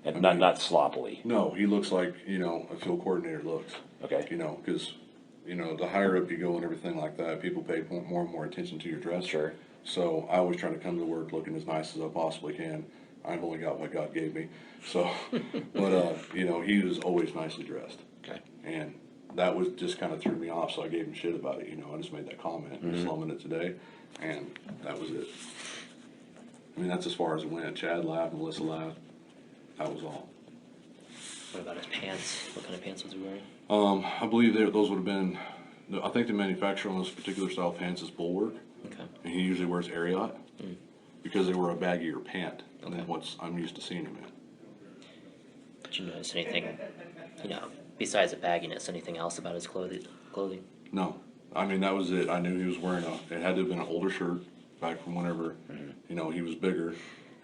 And I mean- not sloppily. No, he looks like, a field coordinator looks. Okay. Because, the higher up you go and everything like that, people pay more and more attention to your dress. Sure. So I always try to come to work looking as nice as I possibly can. I've only got what God gave me. So, but, he was always nicely dressed. Okay. And that was just kind of threw me off, so I gave him shit about it. I just made that comment, slumming it today, and that was it. I mean, that's as far as it went. Chad laughed, Melissa laughed. That was all. What about his pants? What kind of pants was he wearing? I believe those would have been, I think the manufacturer on those particular style pants is Bulwark, Okay. and he usually wears Ariat because they were a baggier pant Okay. than what I'm used to seeing him in. Did you notice anything, besides the bagginess, anything else about his clothing? No, I mean, that was it. I knew he was wearing it had to have been an older shirt back from whenever, he was bigger,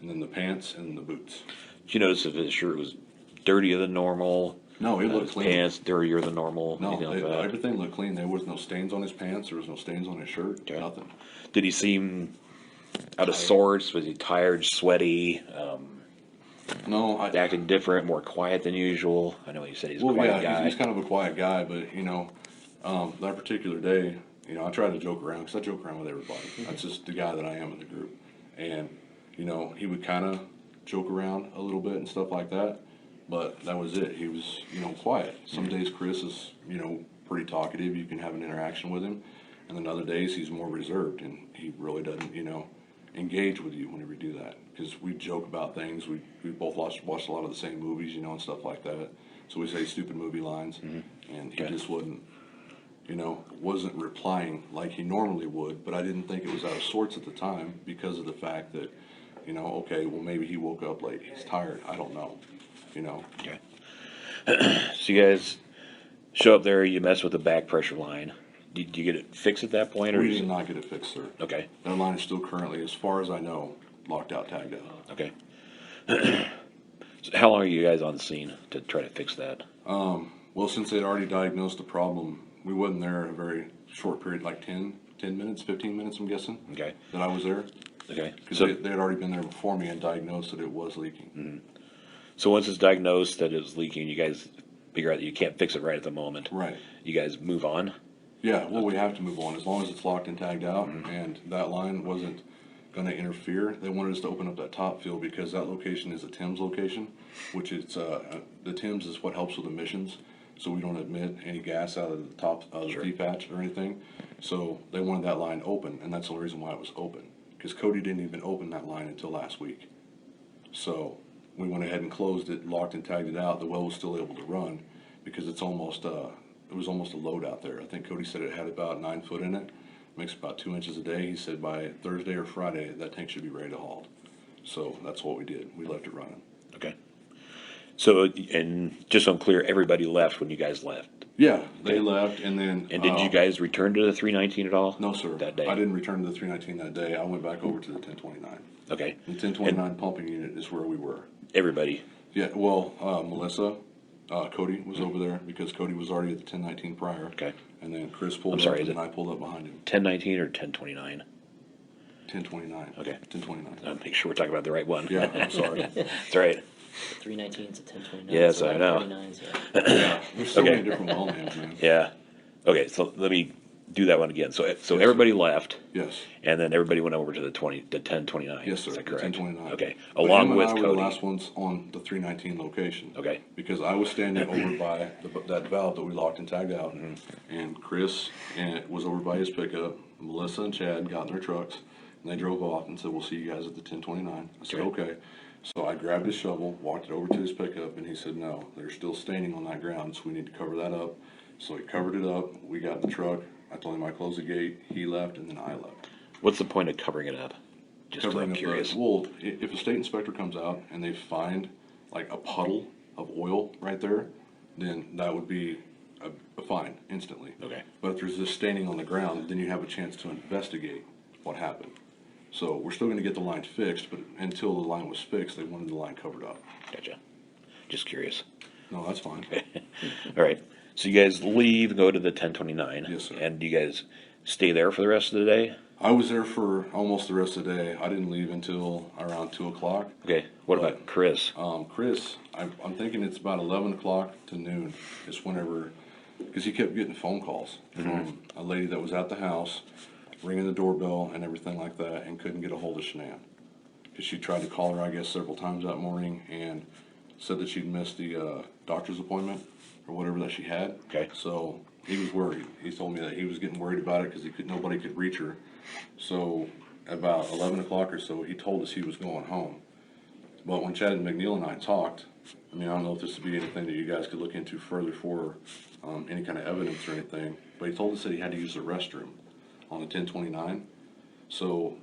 and then the pants and the boots. Did you notice if his shirt was dirtier than normal? No, it looked His clean. pants dirtier than normal? No, anything like that? everything looked clean. There was no stains on his pants. There was no stains on his shirt. Okay. Nothing. Did he seem out of sorts? Was he tired, sweaty, No, acting different, more quiet than usual? I know you said he's a well, quiet yeah, guy. he's kind of a quiet guy, but that particular day, I try to joke around because I joke around with everybody. That's just the guy that I am in the group, and he would kind of joke around a little bit and stuff like that, but that was it. He was quiet. Some days Chris is pretty talkative. You can have an interaction with him, and then other days he's more reserved and he really doesn't engage with you whenever you do that, because we joke about things. We both watched a lot of the same movies, and stuff like that. So we say stupid movie lines, and he Okay. just wasn't replying like he normally would. But I didn't think it was out of sorts at the time because of the fact that, okay, well maybe he woke up late. He's tired. I don't know. Okay. So you guys show up there, you mess with the back pressure line. Did you get it fixed at that point? Or We is did it- not get it fixed, sir. Okay, That line is still currently, as far as I know, locked out, tagged out. okay. So how long are you guys on the scene to try to fix that? Well, since they'd already diagnosed the problem, we wasn't there a very short period, like 10 minutes, 15 minutes, I'm guessing, Okay, that I was there. okay. Because So, they had already been there before me and diagnosed that it was leaking. so once it's diagnosed that it's leaking, you guys figure out that you can't fix it right at the moment. Right. You guys move on? Yeah, well, we have to move on. As long as it's locked and tagged out and that line wasn't going to interfere, they wanted us to open up that top field because that location is a Thames location, which is, the Thames is what helps with emissions. So we don't emit any gas out of the top of the Sure. V patch or anything. So they wanted that line open, and that's the only reason why it was open. Because Cody didn't even open that line until last week. So we went ahead and closed it, locked and tagged it out. The well was still able to run because it was almost a load out there. I think Cody said it had about 9 foot in it, makes about 2 inches a day. He said by Thursday or Friday, that tank should be ready to haul. So that's what we did. We left it running. Okay. So, and just so I'm clear, everybody left when you guys left? Yeah, they left, and then. And did you guys return to the 319 at all? No, sir. That day? I didn't return to the 319 that day. I went back over to the 1029. Okay. The 1029 pumping unit is where we were. Everybody? Yeah, well, Melissa, Cody was over there because Cody was already at the 1019 prior. Okay. And then Chris pulled I'm up, sorry, and is then it- I pulled up behind him. 1019 or 1029? 1029. Okay. 1029. Make sure we're talking about the right one. Yeah, I'm sorry. That's right. 319s to 1029s. Yes, I know. 1129s, Yeah, there's so Okay. many different well names, man. Yeah. Okay, so let me do that one again. So everybody left, Yes. and then everybody went over to the 1029. Yes, sir. Is that the correct? 1029. Okay. But Along him with and I were Cody. the last ones on the 319 location. Okay. Because I was standing over by that valve that we locked and tagged out, Mm-hmm. and Chris was over by his pickup. Melissa and Chad got in their trucks, and they drove off and said, "We'll see you guys at the 1029." I said, Okay. "Okay." So I grabbed his shovel, walked it over to his pickup, and he said, "No, there's still staining on that ground, so we need to cover that up." So he covered it up. We got in the truck. I told him I closed the gate. He left, and then I left. What's the point of covering it up? Just Covering I'm up curious. well, if a state inspector comes out and they find like a puddle of oil right there, then that would be a fine instantly. Okay. But if there's this staining on the ground, then you have a chance to investigate what happened. So we're still gonna get the line fixed, but until the line was fixed, they wanted the line covered up. Gotcha. Just curious. No, that's fine. All right. So you guys leave, go to the 1029. Yes, sir. And do you guys stay there for the rest of the day? I was there for almost the rest of the day. I didn't leave until around 2 o'clock. Okay. What about Chris? Chris, I'm thinking it's about 11 o'clock to noon is whenever, because he kept getting phone calls from a lady that was at the house, ringing the doorbell and everything like that, and couldn't get a hold of Shanann. Because she tried to call her, I guess, several times that morning and said that she'd missed the doctor's appointment or whatever that she had. Okay. So he was worried. He told me that he was getting worried about it because nobody could reach her. So about 11 o'clock or so, he told us he was going home. But when Chad and McNeil and I talked, I mean, I don't know if this would be anything that you guys could look into further for any kind of evidence or anything, but he told us that he had to use the restroom on the 1029. So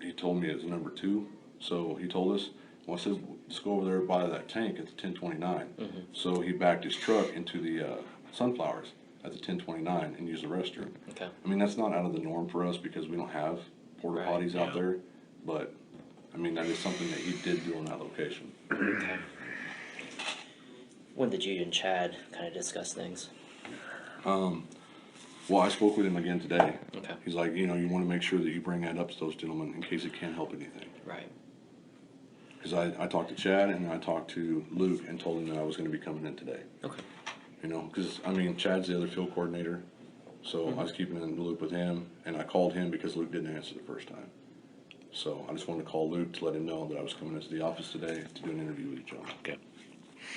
he told me it was number 2. So he told us, well, I said, let's go over there by that tank at the 1029. So he backed his truck into the sunflowers at the 1029 and used the restroom. Okay. I mean, that's not out of the norm for us because we don't have porta Right, potties out there, but I mean, that is something that he did do on that location. Okay. When did you and Chad kind of discuss things? Well, I spoke with him again today. Okay. He's like, you know, you want to make sure that you bring that up to those gentlemen in case it can't help anything. Right. Because I talked to Chad and I talked to Luke and told him that I was going to be coming in today. Okay. You know, because, I mean, Chad's the other field coordinator, so I was keeping in the loop with him, and I called him because Luke didn't answer the first time. So I just wanted to call Luke to let him know that I was coming into the office today to do an interview with each other. Okay.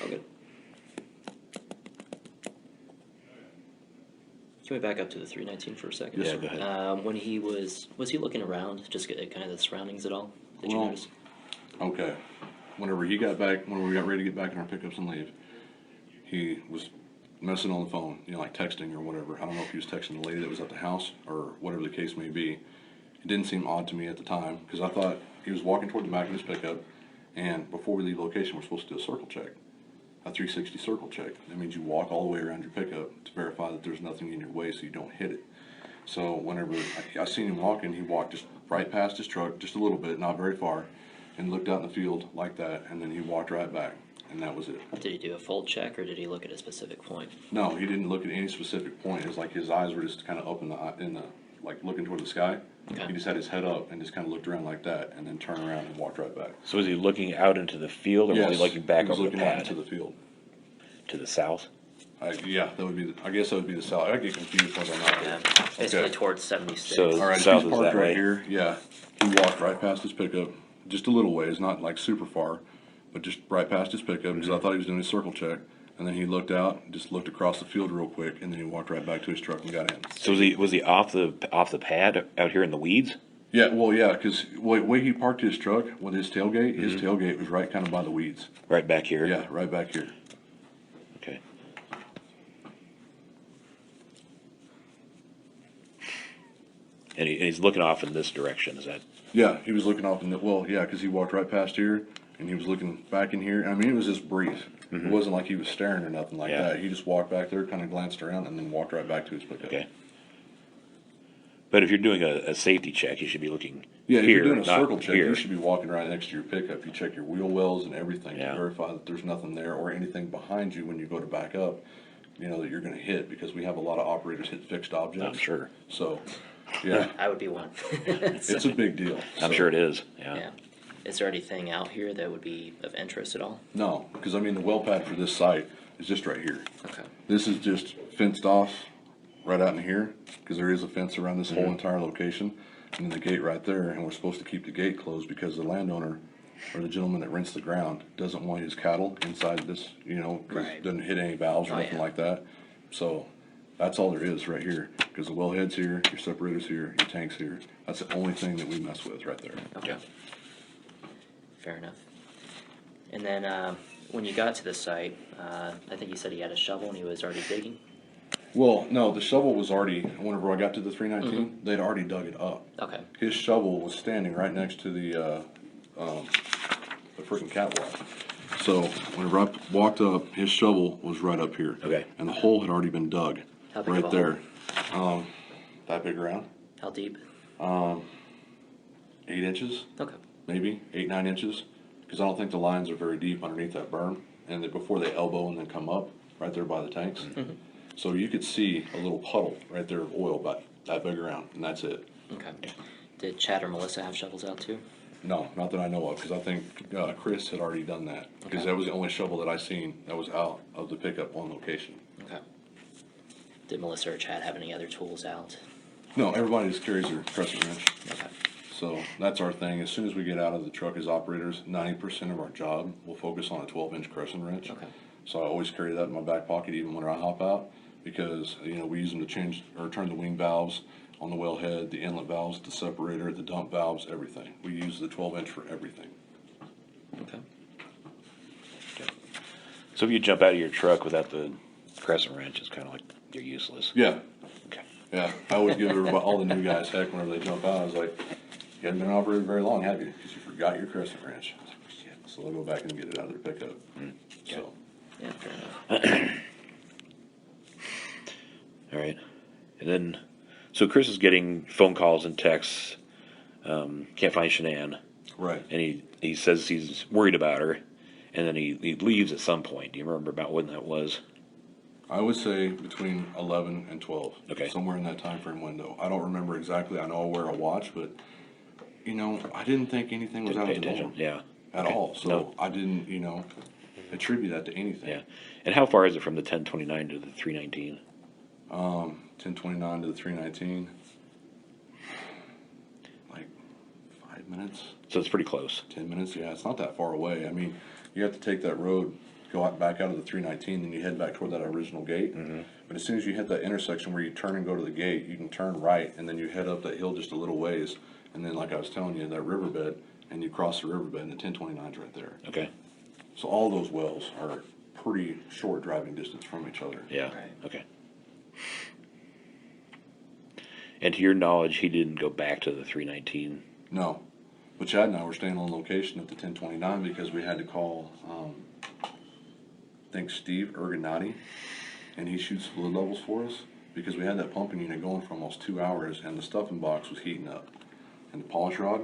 Okay. Can we back up to the 319 for a second? Yes, Yeah, sir. go ahead. When he was he looking around, just get kind of the surroundings at all? Did you Well, notice? Okay. Whenever he got back, when we got ready to get back in our pickups and leave, he was messing on the phone, you know, like texting or whatever. I don't know if he was texting the lady that was at the house or whatever the case may be. It didn't seem odd to me at the time because I thought he was walking toward the back of his pickup, and before we leave location, we're supposed to do a circle check, a 360 circle check. That means you walk all the way around your pickup to verify that there's nothing in your way so you don't hit it. So whenever I seen him walking, he walked just right past his truck, just a little bit, not very far, and looked out in the field like that, and then he walked right back, and that was it. Did he do a full check, or did he look at a specific point? No, he didn't look at any specific point. It was like his eyes were just kind of up in the like looking toward the sky. Okay. He just had his head up and just kind of looked around like that, and then turned around and walked right back. So was he looking out into the field, or was he looking back he was over the looking out pad into the field. to the south? Yeah, that would be. I guess that would be the south. I get confused when I'm out Yeah, there. basically Okay. towards 76. So- All right, South he's is parked that right way? here. Yeah, he walked right past his pickup, just a little ways, not like super far, but just right past his pickup because I thought he was doing a circle check. And then he looked out, just looked across the field real quick, and then he walked right back to his truck and got in. So was he off the pad out here in the weeds? Yeah, well, yeah, because way he parked his truck with his tailgate, his tailgate was right kind of by the weeds. Right back here? Yeah, right back here. Okay. And he's looking off in this direction, is that? Yeah, he was looking off in the, well, yeah, because he walked right past here, and he was looking back in here. I mean, it was just brief. It wasn't like he was staring or nothing like Yeah. that. He just walked back there, kind of glanced around, and then walked right back to his pickup. Okay. But if you're doing a safety check, you should be looking Yeah, if here, you're doing a not circle check, here. you should be walking right next to your pickup. You check your wheel wells and everything Yeah. to verify that there's nothing there or anything behind you when you go to back up, you know, that you're going to hit, because we have a lot of operators hit fixed objects. I'm sure. So, yeah, I would be one. it's a big deal. I'm So, sure it is, yeah. Yeah. Is there anything out here that would be of interest at all? No, because I mean, the well pad for this site is just right here. Okay. This is just fenced off right out in here, because there is a fence around this whole entire location, and then the gate right there, and we're supposed to keep the gate closed because the landowner, or the gentleman that rents the ground, doesn't want his cattle inside this, you know, 'cause Right. it doesn't hit any valves or Oh, nothing yeah. like that. So, that's all there is right here, because the wellhead's here, your separator's here, your tank's here. That's the only thing that we mess with right there. Okay. Fair enough. And then when you got to the site, I think you said he had a shovel and he was already digging? Well, no, the shovel was already, whenever I got to the 319, they'd already dug it up. Okay. His shovel was standing right next to the freaking catwalk. So whenever I walked up, his shovel was right up here. Okay. And the hole had already been dug. How big Right of a there. That big around, How deep? 8 inches, Okay. maybe 8, 9 inches. Because I don't think the lines are very deep underneath that berm. And then before they elbow and then come up, right there by the tanks. So you could see a little puddle right there of oil about that big around, and that's it. Okay. Did Chad or Melissa have shovels out too? No, not that I know of, because I think Chris had already done that. Because Okay. that was the only shovel that I seen that was out of the pickup on location. Okay. Did Melissa or Chad have any other tools out? No, everybody just carries their crescent wrench. Okay. So that's our thing. As soon as we get out of the truck as operators, 90% of our job will focus on a 12-inch crescent wrench. Okay. So I always carry that in my back pocket even when I hop out, because you know we use them to change or turn the wing valves on the wellhead, the inlet valves, the separator, the dump valves, everything. We use the 12-inch for everything. Okay. So if you jump out of your truck without the crescent wrench, it's kind of like you're useless. Yeah, Okay. yeah. I always give everybody, all the new guys heck whenever they jump out. I was like, you haven't been operating very long, have you? Because you forgot your crescent wrench. I was like, shit. so they'll go back and get it out of their pickup. So, Yeah, fair enough. All right. And then, so Chris is getting phone calls and texts. Can't find Shanann. right. And he says he's worried about her. And then he leaves at some point. Do you remember about when that was? I would say between 11 and 12. Okay. Somewhere in that time frame window. I don't remember exactly. I know I wear a watch, but, you know, I didn't think anything was Didn't out pay of the attention. norm Yeah. at Okay. all. So No. I didn't, you know, attribute that to anything. Yeah. And how far is it from the 1029 to the 319? 1029 to the 319. Like 5 minutes, So it's pretty close. 10 minutes. Yeah, it's not that far away. I mean, you have to take that road, go out back out of the 319, then you head back toward that original gate. But as soon as you hit that intersection where you turn and go to the gate, you can turn right, and then you head up that hill just a little ways, and then, like I was telling you, that riverbed, and you cross the riverbed, and the 1029's right there. Okay. So all those wells are pretty short driving distance from each other. Yeah. Right. Okay. And to your knowledge, he didn't go back to the 319. No, but Chad and I were staying on location at the 1029 because we had to call, I think Steve Ergonati, and he shoots fluid levels for us because we had that pumping unit going for almost 2 hours, and the stuffing box was heating up, and the polish rod,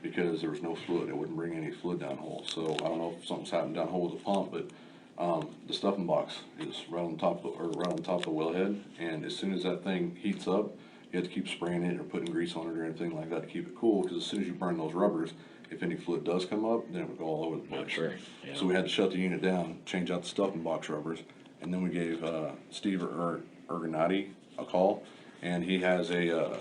because there was no fluid, it wouldn't bring any fluid down hole. So I don't know if something's happened down hole with the pump, but the stuffing box is right on top of, right on top of the wellhead, and as soon as that thing heats up, you have to keep spraying it or putting grease on it or anything like that to keep it cool, because as soon as you burn those rubbers, if any fluid does come up, then it would go all over the place. Sure. Yeah. So we had to shut the unit down, change out the stuffing box rubbers, and then we gave Steve Ergonati a call, and he has a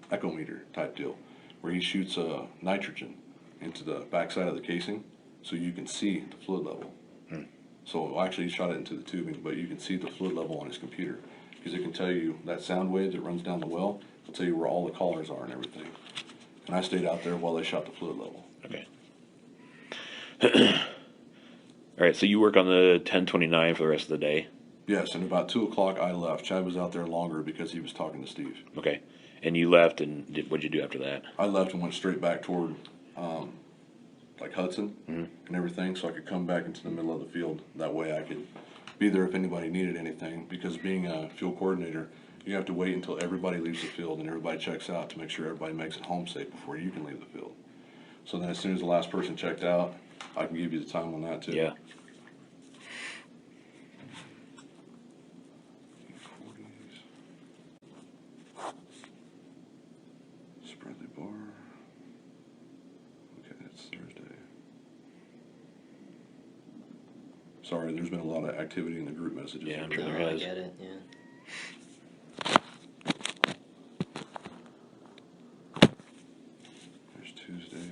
echometer type deal, where he shoots nitrogen into the backside of the casing, so you can see the fluid level. So actually he shot it into the tubing, but you can see the fluid level on his computer, because it can tell you that sound wave that runs down the well, will tell you where all the collars are and everything. And I stayed out there while they shot the fluid level. Okay. All right, so you work on the 1029 for the rest of the day. Yes, and about 2 o'clock I left. Chad was out there longer because he was talking to Steve. Okay. And you left, and what'd you do after that? I left and went straight back toward like Hudson and everything, so I could come back into the middle of the field. That way I could be there if anybody needed anything, because being a field coordinator, you have to wait until everybody leaves the field and everybody checks out to make sure everybody makes it home safe before you can leave the field. So then as soon as the last person checked out, I can give you the time on that too. Yeah. Spreadly bar. Okay, it's Thursday. Sorry, there's been a lot of activity in the group messages. Yeah, I'm sure No, there I has. get it, yeah. There's Tuesday.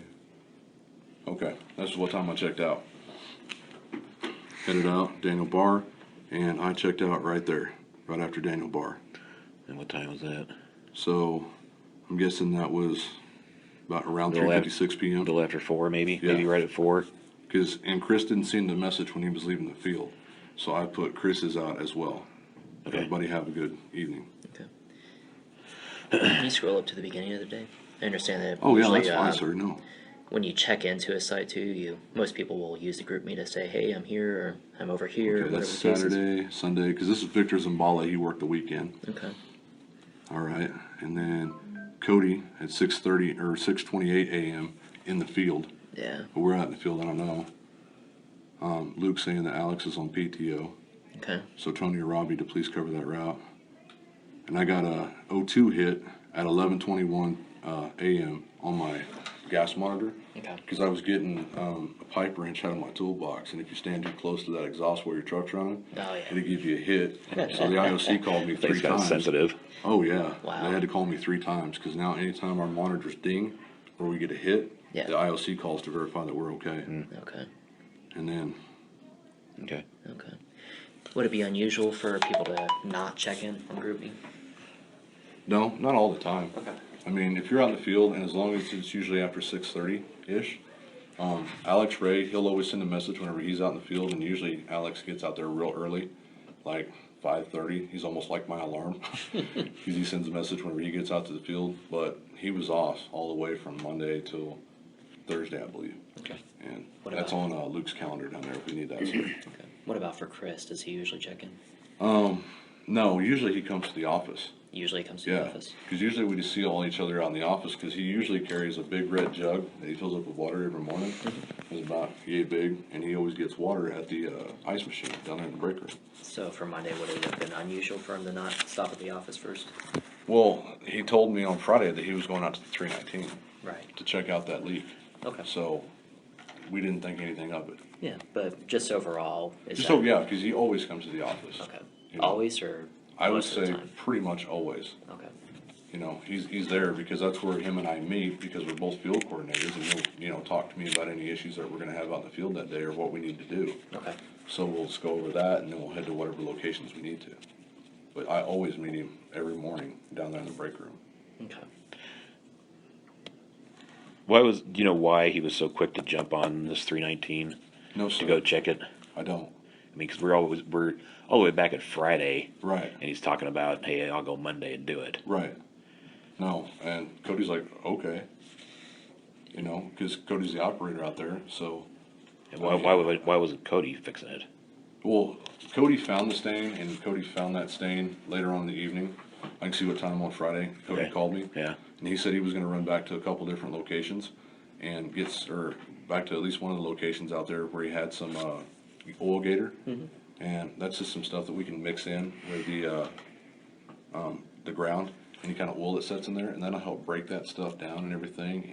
Okay, this is what time I checked out. Headed out, Daniel Barr, and I checked out right there, right after Daniel Barr. And what time was that? So, I'm guessing that was about around Little after- 3:56 A p.m. little after 4, maybe? Yeah. Maybe right at 4? And Chris didn't send the message when he was leaving the field, so I put Chris's out as well. Okay. Everybody have a good evening. Okay. Can you scroll up to the beginning of the day? I understand that. Oh yeah, usually, that's fine, sir. No. When you check into a site too, most people will use the group me to say, "Hey, I'm here," or "I'm over here," or Okay, whatever that's the case is. Saturday, Sunday, because this is Victor Zambala. He worked the weekend. Okay. All right, and then Cody at 6:30 or 6:28 a.m. in the field. Yeah. But we're out in the field. I don't know. Luke saying that Alex is on PTO, Okay. so Tony or Robbie to please cover that route. And I got a O2 hit at 11:21 a.m. on my gas monitor, Okay. because I was getting a pipe wrench out of my toolbox, and if you stand too close to that exhaust while your truck's running, Oh, yeah. it'll give you a hit. So the IOC called me 3 Things got times. sensitive. Oh yeah, Wow. they had to call me 3 times, because now anytime our monitors ding or we get a hit, Yeah. the IOC calls to verify that we're okay. Okay. And then Okay. Okay. Would it be unusual for people to not check in on GroupMe? no, not all the time. Okay. I mean, if you're out in the field, and as long as it's usually after 6:30 ish, Alex Ray, he'll always send a message whenever he's out in the field, and usually Alex gets out there real early, like 5:30. He's almost like my alarm, because he sends a message whenever he gets out to the field. But he was off all the way from Monday till Thursday, I believe. Okay. And What that's about- on Luke's calendar down there if we need that. Okay. What about for Chris? Does he usually check in? No, usually he comes to the office. Usually comes to the Yeah, office. because usually we just see all each other out in the office, because he usually carries a big red jug that he fills up with water every morning. It's about yay big, and he always gets water at the ice machine down there in the break room. So for Monday, would it have been unusual for him to not stop at the office first? Well, he told me on Friday that he was going out to the 319 Right. to check out that leak. Okay. So we didn't think anything of it. Yeah, but just overall, is Just that... so, yeah, because he always comes to the office. Okay. You know, Always or I would most of the say time? pretty much always. Okay. You know, he's there because that's where him and I meet, because we're both field coordinators, and he'll, you know, talk to me about any issues that we're gonna have out in the field that day or what we need to do. Okay. So we'll just go over that, and then we'll head to whatever locations we need to. But I always meet him every morning down there in the break room. Okay. Do you know why he was so quick to jump on this 319 No, to sir. go check it? I don't. I mean, because we're all the way back at Friday, Right. and he's talking about, hey, I'll go Monday and do it. Right. No, and Cody's like, okay. You know, because Cody's the operator out there, so. And why wasn't Cody fixing it? Well, Cody found the stain, and Cody found that stain later on in the evening. I can see what time on Friday. Cody Okay. called me. Yeah. And he said he was gonna run back to a couple different locations and or back to at least one of the locations out there where he had some, oil gator. And that's just some stuff that we can mix in with the ground, any kind of oil that sets in there, and that'll help break that stuff down and everything,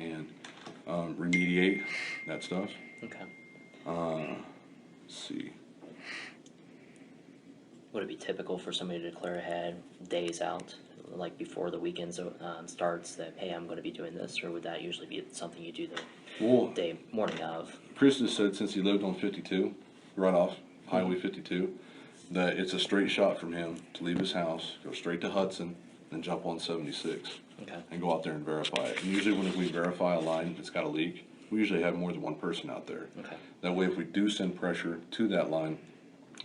and remediate that stuff. Okay. Let's see. Would it be typical for somebody to declare ahead days out, like before the weekend starts, that, hey, I'm going to be doing this, or would that usually be something you do the Well, morning of? Chris has said since he lived on 52, right off Highway 52, that it's a straight shot from him to leave his house, go straight to Hudson, then jump on 76, Okay. and go out there and verify it. And usually when we verify a line that's got a leak, we usually have more than one person out there. Okay. That way, if we do send pressure to that line,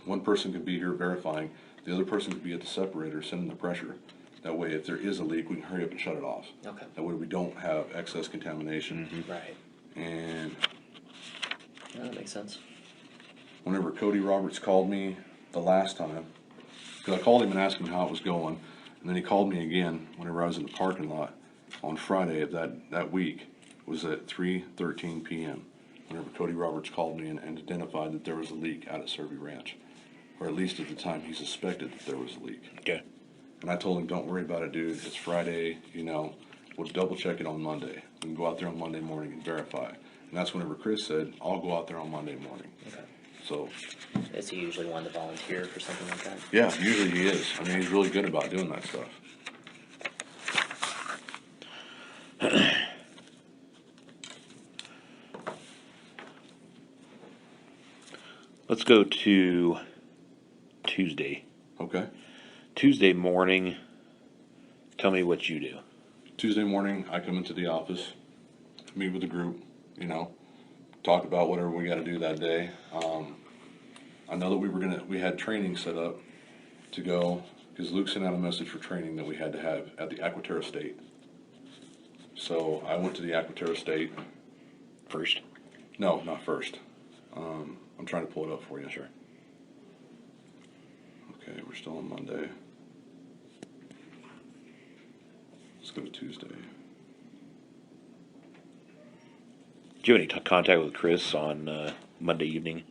one person could be here verifying, the other person could be at the separator sending the pressure. That way, if there is a leak, we can hurry up and shut it off. Okay. That way we don't have excess contamination. Right. And Yeah, that makes sense. whenever Cody Roberts called me the last time, because I called him and asked him how it was going, and then he called me again whenever I was in the parking lot on Friday of that week, was at 3:13 p.m. Whenever Cody Roberts called me and identified that there was a leak out at Survey Ranch, or at least at the time he suspected that there was a leak. Okay. And I told him, don't worry about it, dude. It's Friday, you know, we'll double check it on Monday. We can go out there on Monday morning and verify. And that's whenever Chris said, I'll go out there on Monday morning. Okay. So, Is he usually one to volunteer for something like that? yeah, usually he is. I mean, he's really good about doing that stuff. Let's go to Tuesday. Okay. Tuesday morning, tell me what you do. Tuesday morning, I come into the office, meet with the group, you know, talk about whatever we got to do that day. I know that we had training set up to go, because Luke sent out a message for training that we had to have at the Aquaterra State. So I went to the Aquaterra State. First? No, not first. I'm trying to pull it up for you. Sure. Okay, we're still on Monday. Let's go to Tuesday. Did you have any contact with Chris on Monday evening?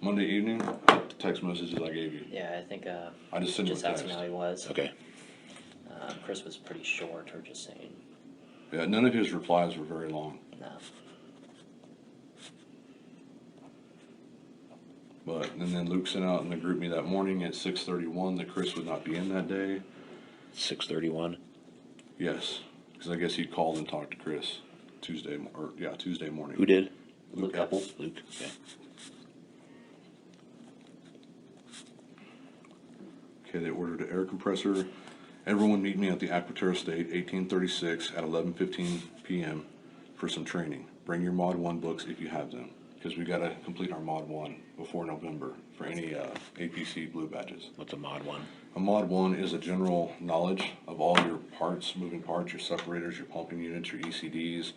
Monday evening, the text messages I gave you. Yeah, I think I just sent him a just asking text. how he was. Okay. Chris was pretty short, or just saying Yeah, none of his replies were very long. no. But, and then Luke sent out in the group me that morning at 6:31 that Chris would not be in that day. 6:31. Yes, because I guess he called and talked to Chris Tuesday morning. Who did? Luke Apple. Luke. Okay. Okay, they ordered an air compressor. Everyone meet me at the Aquaterra State, 1836 at 11:15 p.m. for some training. Bring your Mod 1 books if you have them, because we got to complete our Mod 1 before November for any APC blue badges. What's a mod 1? A Mod 1 is a general knowledge of all your parts, moving parts, your separators, your pumping units, your ECDs,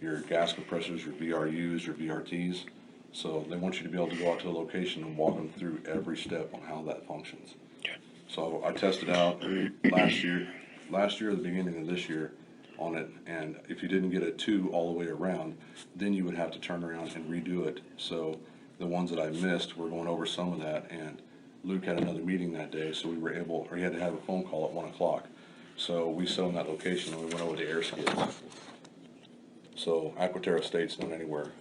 your gas compressors, your VRUs, your VRTs. So they want you to be able to go out to a location and walk them through every step on how that functions. Okay. So I tested out last year, or the beginning of this year on it, and if you didn't get a 2 all the way around, then you would have to turn around and redo it. So the ones that I missed, we're going over some of that, and Luke had another meeting that day, so we were able, or he had to have a phone call at 1 o'clock. So we set on that location and we went over the air skids. So Aquaterra Estate's not anywhere.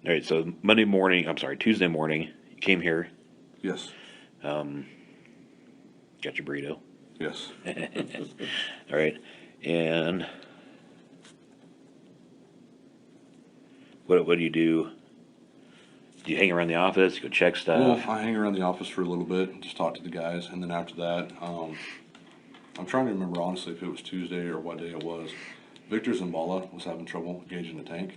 All right, so Tuesday morning, you came here, Yes, got your burrito. yes. All right, and what do you do? Do you hang around the office, go check stuff? Well, I hang around the office for a little bit and just talk to the guys, and then after that, I'm trying to remember honestly if it was Tuesday or what day it was. Victor Zambala was having trouble gauging the tank,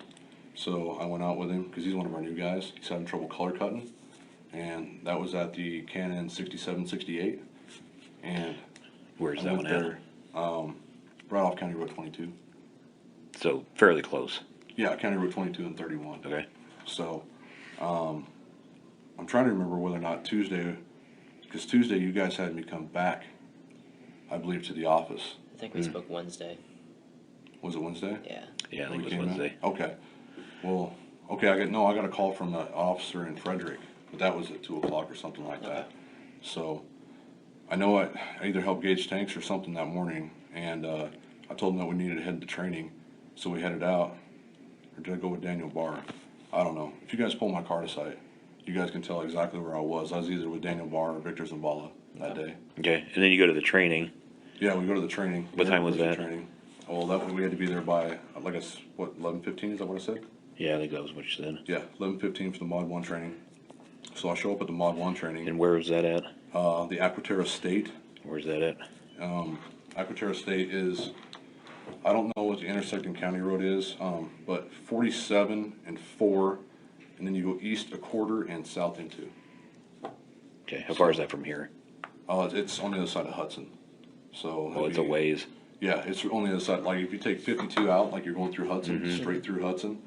so I went out with him because he's one of our new guys. He's having trouble color cutting, and that was at the Canon 6768. And Where's I that went one at? there, right off County Road 22. So fairly close. Yeah, County Road 22 and 31. Okay. So, I'm trying to remember whether or not Tuesday, because Tuesday you guys had me come back, I believe, to the office. I think we spoke Wednesday. Was it Wednesday? Yeah. Yeah, I think We it was came in? Wednesday. Okay. Well, okay, I got a call from an officer in Frederick, but that was at 2 o'clock or something like that. So, I know I either helped gauge tanks or something that morning, and, I told them that we needed to head to training, so we headed out. Or did I go with Daniel Barr? I don't know. If you guys pull my card aside, you guys can tell exactly where I was. I was either with Daniel Barr or Victor Zambala that day. Okay, and then you go to the training. Yeah, we go to the training. What time was that? Training. Oh, well, we had to be there by, like, 11:15, is that what I said? Yeah, I think that was what you said. Yeah, 11:15 for the Mod 1 training. So I show up at the Mod 1 training. And where was that at? The Aquaterra State. Where's that at? Aquaterra State is, I don't know what the intersecting county road is, but 47 and 4, and then you go east a quarter and south into. Okay, how far is that from here? It's on the other side of Hudson. So. Oh, it's a ways. Yeah, it's on the other side. Like if you take 52 out, like you're going through Hudson, straight through Hudson,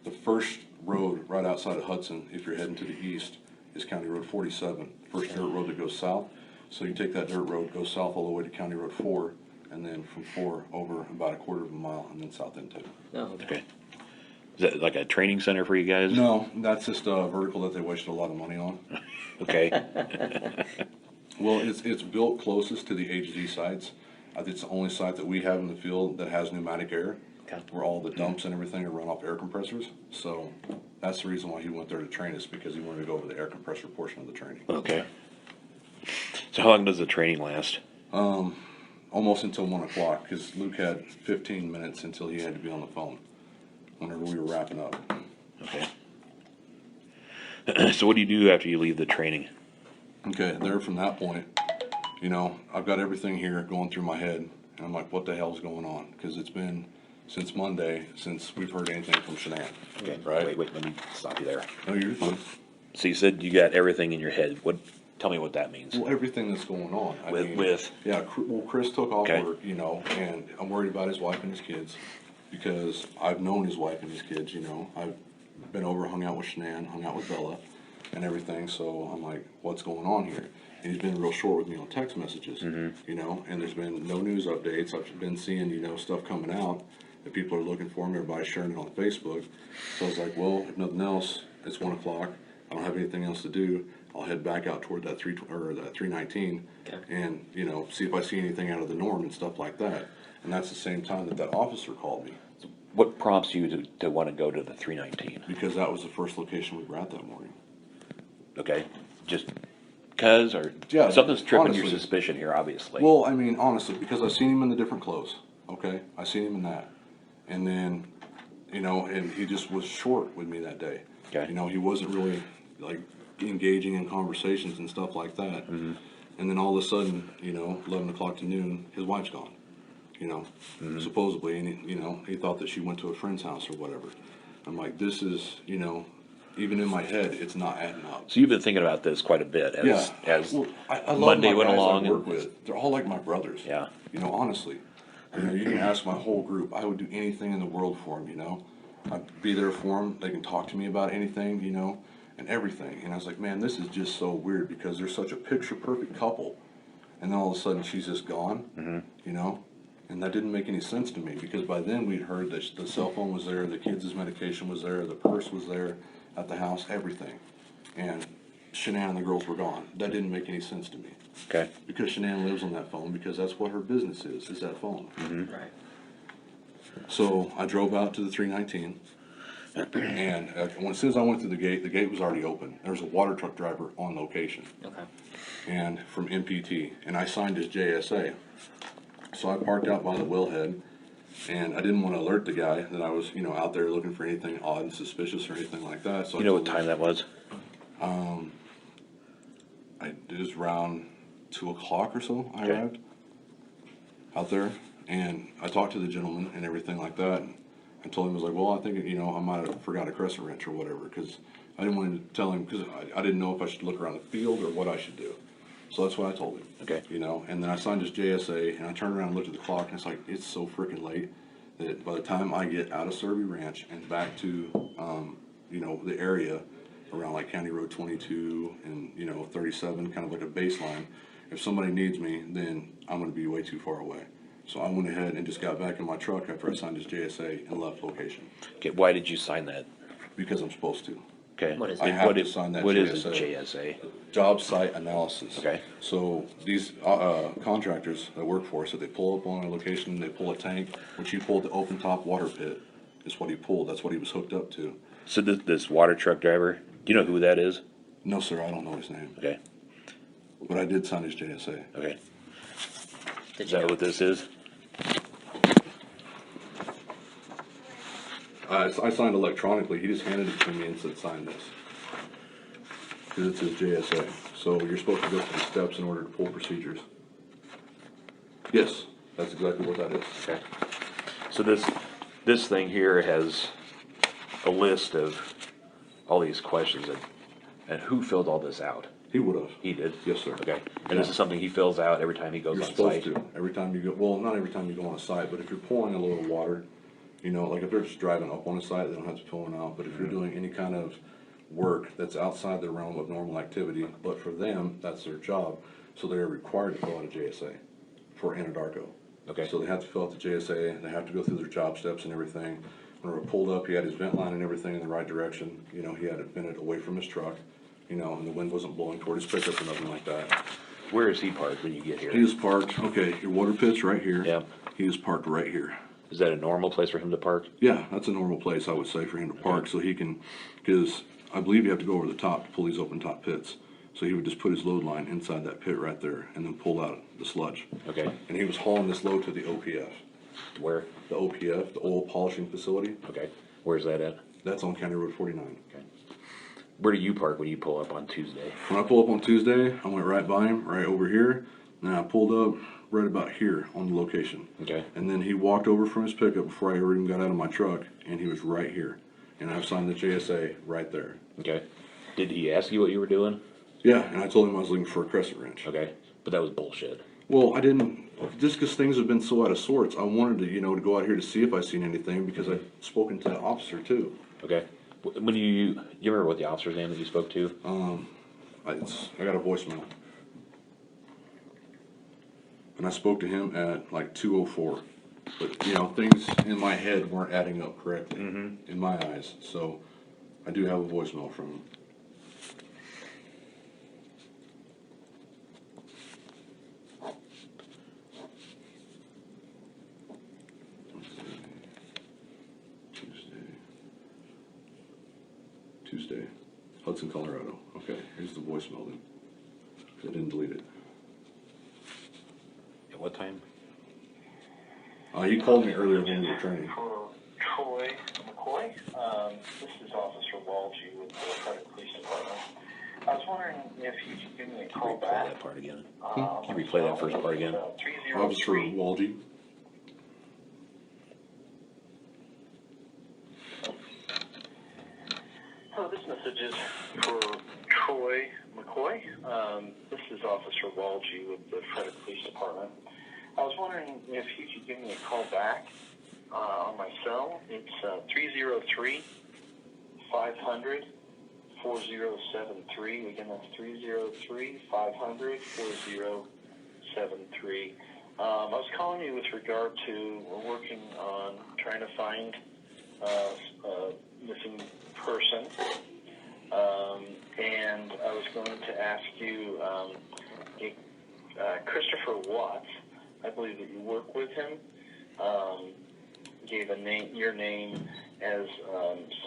the first road right outside of Hudson, if you're heading to the east, is County Road 47. First dirt road that goes south. So you take that dirt road, go south all the way to County Road 4, and then from 4 over about a quarter of a mile, and then south into. Oh, Okay. Is that like a training center for you guys? No, that's just a vertical that they wasted a lot of money on. Okay. Well, it's built closest to the HZ sites. It's the only site that we have in the field that has pneumatic air, Okay. where all the dumps and everything are run off air compressors. So that's the reason why he went there to train us, because he wanted to go over the air compressor portion of the training. Okay. So how long does the training last? Almost until 1 o'clock, because Luke had 15 minutes until he had to be on the phone whenever we were wrapping up. Okay. So what do you do after you leave the training? Okay, there from that point, I've got everything here going through my head, and I'm like, what the hell's going on? Because it's been since Monday since we've heard anything from Shanann. Okay. Right? Wait, let me stop you there. No, you're fine. So you said you got everything in your head. Tell me what that means. Well, everything that's going on. Yeah, Chris took off Okay. work, and I'm worried about his wife and his kids, because I've known his wife and his kids, I've been over, hung out with Shanann, hung out with Bella, and everything, so I'm like, what's going on here? And he's been real short with me on text messages, and there's been no news updates. I've been seeing, stuff coming out that people are looking for me, everybody's sharing it on Facebook. So I was like, well, if nothing else, it's 1 o'clock, I don't have anything else to do. I'll head back out toward that 319, Okay. and see if I see anything out of the norm and stuff like that. And that's the same time that officer called me, What prompts you to want to go to the 319? because that was the first location we were at that morning. Okay, just because, or Yeah, something's tripping your honestly. suspicion here, obviously. Well, I mean, honestly, because I seen him in the different clothes. Okay, I seen him in that, and then, and he just was short with me that day. Okay. He wasn't really like engaging in conversations and stuff like that. And then all of a sudden, 11 o'clock to noon, his wife's gone. Supposedly, and he thought that she went to a friend's house or whatever. I'm like, this is, even in my head, it's not adding up. So you've been thinking about this quite a bit as Well, I love Monday my went guys along. I work with. They're all like my brothers. Yeah. You know, honestly. You know, you can ask my whole group. I would do anything in the world for them, you know. I'd be there for them. They can talk to me about anything, you know, and everything. And I was like, man, this is just so weird because they're such a picture-perfect couple. And then all of a sudden she's just gone, you know. And that didn't make any sense to me because by then we'd heard that the cell phone was there, the kids' medication was there, the purse was there at the house, everything. And Shanann and the girls were gone. That didn't make any sense to me. Okay. Because Shanann lives on that phone because that's what her business is that phone. Right. So I drove out to the 319 and as soon as I went through the gate was already open. There was a water truck driver on location. Okay. And from MPT, and I signed his JSA. So I parked out by the wellhead, and I didn't want to alert the guy that I was, you know, out there looking for anything odd and suspicious or anything like that. So You know what time that was? It was around 2 o'clock or so. I Okay. arrived out there, and I talked to the gentleman and everything like that. And I told him, I was like, well, I think, you know, I might have forgot a crescent wrench or whatever, because I didn't want to tell him, because I didn't know if I should look around the field or what I should do. So that's what I told him. Okay. You know, and then I signed his JSA, and I turned around and looked at the clock, and it's like, it's so freaking late that by the time I get out of Survey Ranch and back to, you know, the area around like County Road 22 and, you know, 37, kind of like a baseline, if somebody needs me, then I'm going to be way too far away. So I went ahead and just got back in my truck after I signed his JSA and left location Okay. Why did you sign that? because I'm supposed to. Okay. What is I it? have to sign that What JSA. is a JSA? Job site analysis. Okay. So these contractors that work for us, if they pull up on a location, they pull a tank, which he pulled the open top water pit, is what he pulled. That's what he was hooked up to. So this water truck driver, do you know who that is? No, sir, I don't know his name, Okay. but I did sign his JSA. Okay. Did Is you that know? what this is? I signed electronically. He just handed it to me and said, sign this. Because it's his JSA. So you're supposed to go through the steps in order to pull procedures. Yes, that's exactly what that is. Okay. So this thing here has a list of all these questions and who filled all this out? He would have. He did? Yes, sir. Okay. And this is something he fills out every time he goes You're on supposed site? to. Every time you go, well, not every time you go on a site, but if you're pulling a little water, you know, like if they're just driving up on a site, they don't have to pull one out. But if you're doing any kind of work that's outside the realm of normal activity, but for them, that's their job. So they're required to fill out a JSA for Anadarko. Okay. So they have to fill out the JSA, they have to go through their job steps and everything. When we were pulled up, he had his vent line and everything in the right direction. You know, he had it vented away from his truck, you know, and the wind wasn't blowing toward his pickup or nothing like that. Where is he parked when you get here? He is parked, okay, your water pit's right here. Yeah. He is parked right here. Is that a normal place for him to park? Yeah, that's a normal place, I would say, for him to park, so he can, because I believe you have to go over the top to pull these open top pits. So he would just put his load line inside that pit right there and then pull out the sludge. Okay. And he was hauling this load to the OPF. Where? The OPF, the oil polishing facility, Okay. Where's that at? that's on County Road 49. Okay. Where do you park when you pull up on Tuesday? When I pull up on Tuesday, I went right by him, right over here, and I pulled up right about here on the location. Okay. And then he walked over from his pickup before I ever even got out of my truck, and he was right here. And I've signed the JSA right there. Okay. Did he ask you what you were doing? Yeah, and I told him I was looking for a crescent wrench. Okay. But that was bullshit. Well, I didn't, just because things have been so out of sorts, I wanted to, you know, to go out here to see if I seen anything, because I've spoken to the officer too. Okay. When you remember what the officer's name that you spoke to? I got a voicemail. And I spoke to him at like 2:04. But, you know, things in my head weren't adding up correctly, in my eyes. So, I do have a voicemail from him. Tuesday, Hudson, Colorado. Okay, here's the voicemail then. 'Cause I didn't delete it. At what time? He called me earlier when we were training. For Troy McCoy, this is Officer Walgie with the Frederick Police Department. I was wondering if you could give me a call Replay back. that part again. Can you replay that first part again? Officer 303. Walgie. Hello, this message McCoy. This is Officer Walgie with the Frederick Police Department. I was wondering if you could give me a call back on my cell. It's 303-500-4073. Again, that's 303-500-4073. I was calling you with regard to working on trying to find a missing person. And I was going to ask you, Christopher Watts, I believe that you work with him, gave your name as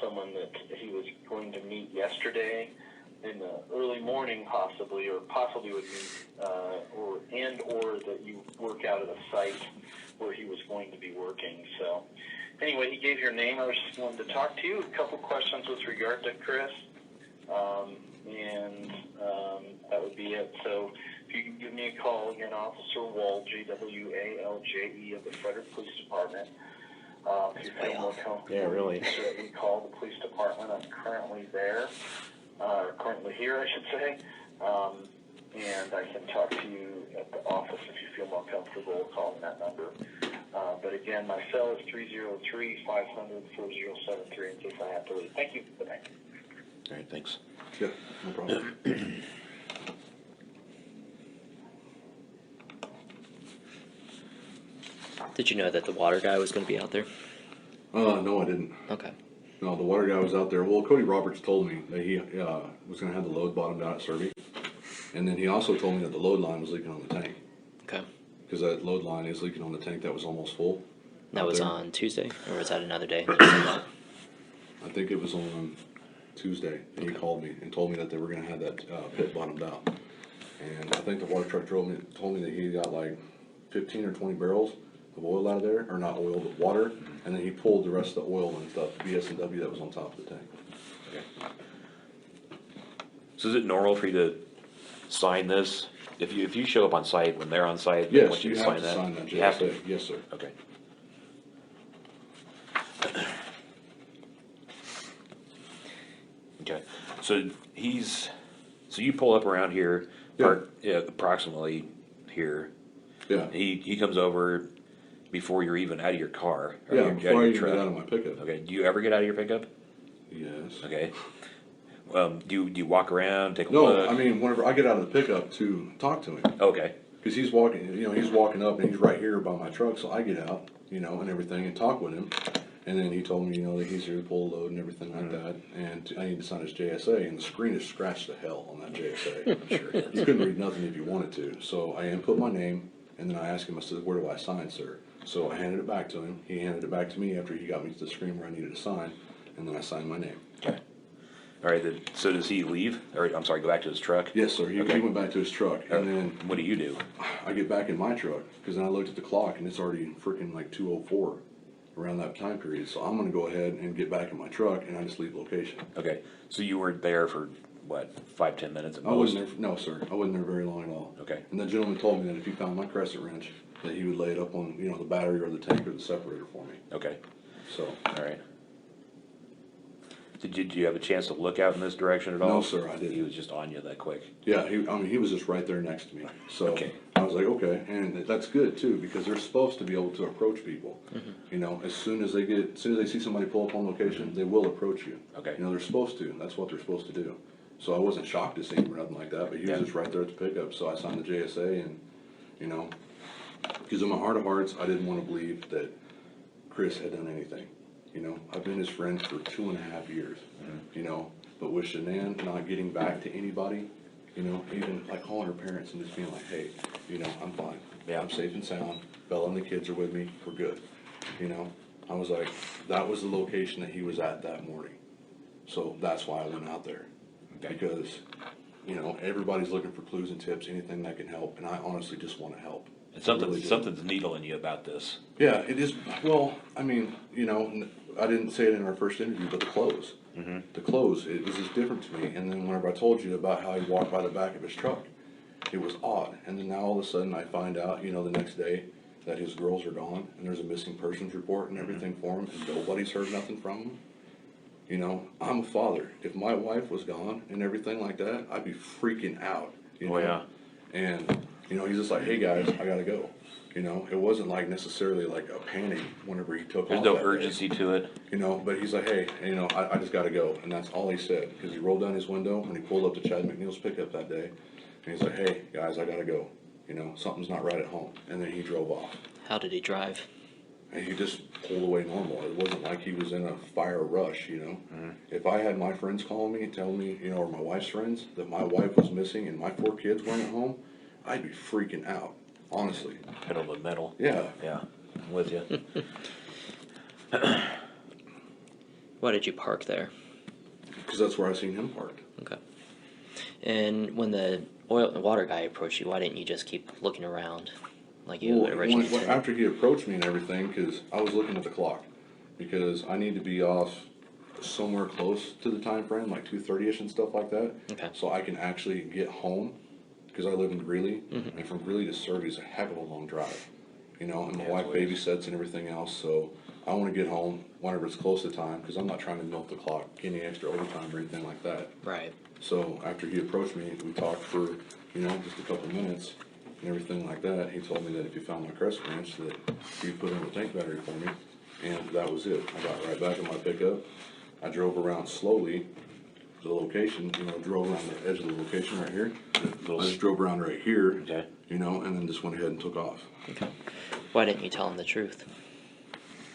someone that he was going to meet yesterday in the early morning, possibly would meet, or that you work out at a site where he was going to be working. So, anyway, he gave your name. I was just wanting to talk to you. A couple questions with regard to Chris, and that would be it. So, if you can give me a call again, Officer Walgie, W-A-L-J-E of the Frederick Police Department. If you feel more comfortable, certainly call the police department. I'm currently there. Currently here, I should say, and I can talk to you at the office if you feel more comfortable calling that number. But again, my cell is 303-500-4073 in case I have to leave. Thank you. Good night. All right, thanks. Yeah, no problem. Did you know that the water guy was going to be out there? No, I didn't. Okay. No, the water guy was out there. Well, Cody Roberts told me that he was going to have the load bottomed out at Serby. And then he also told me that the load line was leaking on the tank. Okay. Because that load line is leaking on the tank that was almost full. That was there. on Tuesday, or was that another day? That you said that? I think it was on Tuesday. And he called me and told me that they were going to have that pit bottomed out. And I think the water truck told me that he got like 15 or 20 barrels of oil out of there, or not oil, but water, and then he pulled the rest of the oil and stuff, BS&W that was on top of the tank. Okay. So is it normal for you to sign this? If you show up on site, when they're on site, they Yes, want you you to have sign to that? sign that. You have to? Yes, sir. Okay. Okay, so you pull up around here, approximately here. Yeah. He comes over before you're even out of your car. Or Yeah, out of before I your even truck. get out of my pickup. Okay, do you ever get out of your pickup? Yes. Okay. Do you walk around, take a No, look? I mean, whenever I get out of the pickup to talk to him. Okay. Because he's walking up and he's right here by my truck, so I get out, and everything and talk with him. And then he told me, that he's here to pull a load and everything like that. And I need to sign his JSA, and the screen is scratched to hell on that JSA. I'm sure. You couldn't read nothing if you wanted to. So I input my name, and then I asked him, I said, where do I sign, sir? So I handed it back to him. He handed it back to me after he got me to the screen where I needed to sign, and then I signed my name. Okay. All right, then, so does he leave? Or, I'm sorry, go back to his truck? Yes, sir. He went back to his truck, and then What do you do? I get back in my truck, because then I looked at the clock, and it's already freaking like 2:04 around that time period. So I'm going to go ahead and get back in my truck, and I just leave location. Okay, so you weren't there for, what, 5-10 minutes at I most? wasn't there. No, sir. I wasn't there very long at all. Okay. And the gentleman told me that if he found my crescent wrench, that he would lay it up on, the battery or the tank or the separator for me. Okay, So, all right. Did you have a chance to look out in this direction at all? No, sir, I didn't. He was just on you that quick? yeah, he was just right there next to me. So Okay. I was like, okay, and that's good too, because they're supposed to be able to approach people. As soon as they see somebody pull up on location, they will approach you. Okay. They're supposed to. That's what they're supposed to do. So I wasn't shocked to see him or nothing like that, but he was Yeah. just right there at the pickup. So I signed the JSA, and because in my heart of hearts, I didn't want to believe that Chris had done anything. I've been his friend for 2.5 years. But with Shanann not getting back to anybody, even like calling her parents and just being like, hey, I'm fine. Yeah. I'm safe and sound. Bella and the kids are with me. We're good. I was like, that was the location that he was at that morning. So that's why I went out there. Okay. Because, everybody's looking for clues and tips, anything that can help. And I honestly just want to help. And I really do. something's needling you about this. Yeah, it is. Well, I mean, I didn't say it in our first interview, but the clothes. The clothes, it was just different to me. And then whenever I told you about how he walked by the back of his truck, it was odd. And then now all of a sudden I find out, the next day that his girls are gone and there's a missing persons report and everything for him, and nobody's heard nothing from him. You know, I'm a father. If my wife was gone and everything like that, I'd be freaking out. You know? Oh, yeah. And, you know, he's just like, hey guys, I gotta go. You know, it wasn't like necessarily like a panic whenever he took There's off no that day. urgency to it. You know, but he's like, hey, you know, I just gotta go. And that's all he said. Because he rolled down his window when he pulled up to Chad McNeil's pickup that day. And he's like, hey, guys, I gotta go. You know, something's not right at home. And then he drove off. How did he drive? And he just pulled away normal. It wasn't like he was in a fire rush, you know. If I had my friends calling me and telling me, you know, or my wife's friends, that my wife was missing and my 4 kids weren't at home, I'd be freaking out, honestly. Pedal to the metal. Yeah. Yeah, I'm with you. Why did you park there? Because that's where I seen him parked. Okay. And when the oil and water guy approached you, why didn't you just keep looking around like you originally Well, said? after he approached me and everything, because I was looking at the clock, because I need to be off somewhere close to the time frame, like 2:30ish and stuff like that. Okay. So I can actually get home, because I live in Greeley, and from Greeley to Surrey is a heck of a long drive. You know, and my Yeah, wife it is. babysits and everything else, so I want to get home whenever it's close to time, because I'm not trying to milk the clock, get any extra overtime or anything like that. Right. So after he approached me, we talked for, you know, just a couple minutes and everything like that. He told me that if he found my crest branch, that he'd put in a tank battery for me, and that was it. I got right back in my pickup. I drove around slowly to the location, you know, drove around the edge of the location right here. I just drove around right here, Okay. you know, and then just went ahead and took off. Okay. Why didn't you tell him the truth?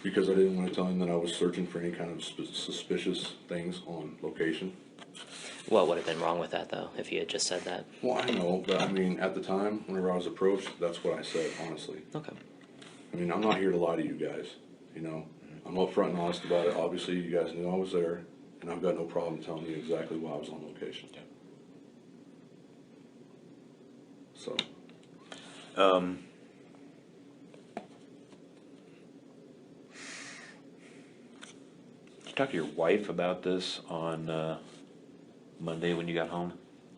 Because I didn't want to tell him that I was searching for any kind of suspicious things on location. What would have been wrong with that, though, if you had just said that? Well, I know, but I mean, at the time, whenever I was approached, that's what I said, honestly. Okay. I mean, I'm not here to lie to you guys, you know? I'm upfront and honest about it. Obviously, you guys knew I was there, and I've got no problem telling you exactly why I was on location. So, Did you talk to your wife about this on Monday when you got home?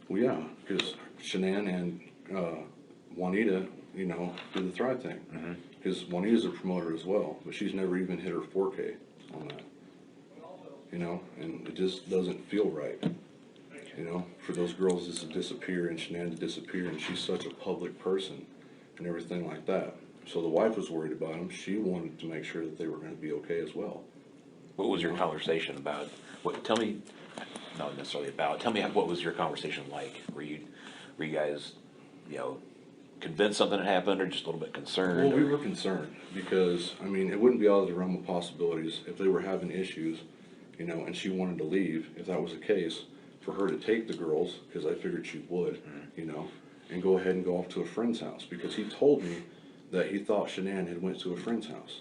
well, yeah, because Shanann and Juanita, you know, do the Thrive thing. Because Juanita's a promoter as well, but she's never even hit her 4K on that. You know, and it just doesn't feel right. You know, for those girls just to disappear and Shanann to disappear, and she's such a public person and everything like that. So the wife was worried about them. She wanted to make sure that they were going to be okay as well. What was your conversation about? Tell me, not necessarily about, tell me what was your conversation like? Were you guys, you know, convinced something had happened or just a little bit concerned? Well, we were concerned because, I mean, it wouldn't be out of the realm of possibilities if they were having issues, you know, and she wanted to leave, if that was the case, for her to take the girls, because I figured she would, you know, and go ahead and go off to a friend's house, because he told me that he thought Shanann had went to a friend's house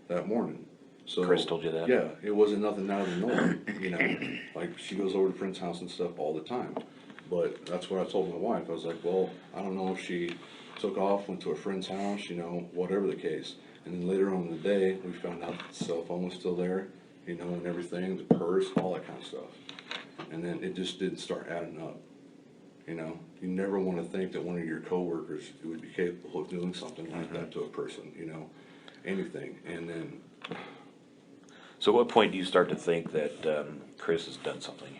that morning. So Chris told you that? Yeah, it wasn't nothing out of the norm, you know, like she goes over to friend's house and stuff all the time. But that's what I told my wife. I was like, well, I don't know if she took off, went to a friend's house, you know, whatever the case. And then later on in the day, we found out that the cell phone was still there, you know, and everything, the purse, all that kind of stuff. And then it just didn't start adding up. You know, you never want to think that one of your coworkers would be capable of doing something like that to a person, you know, anything. And then, So at what point do you start to think that Chris has done something?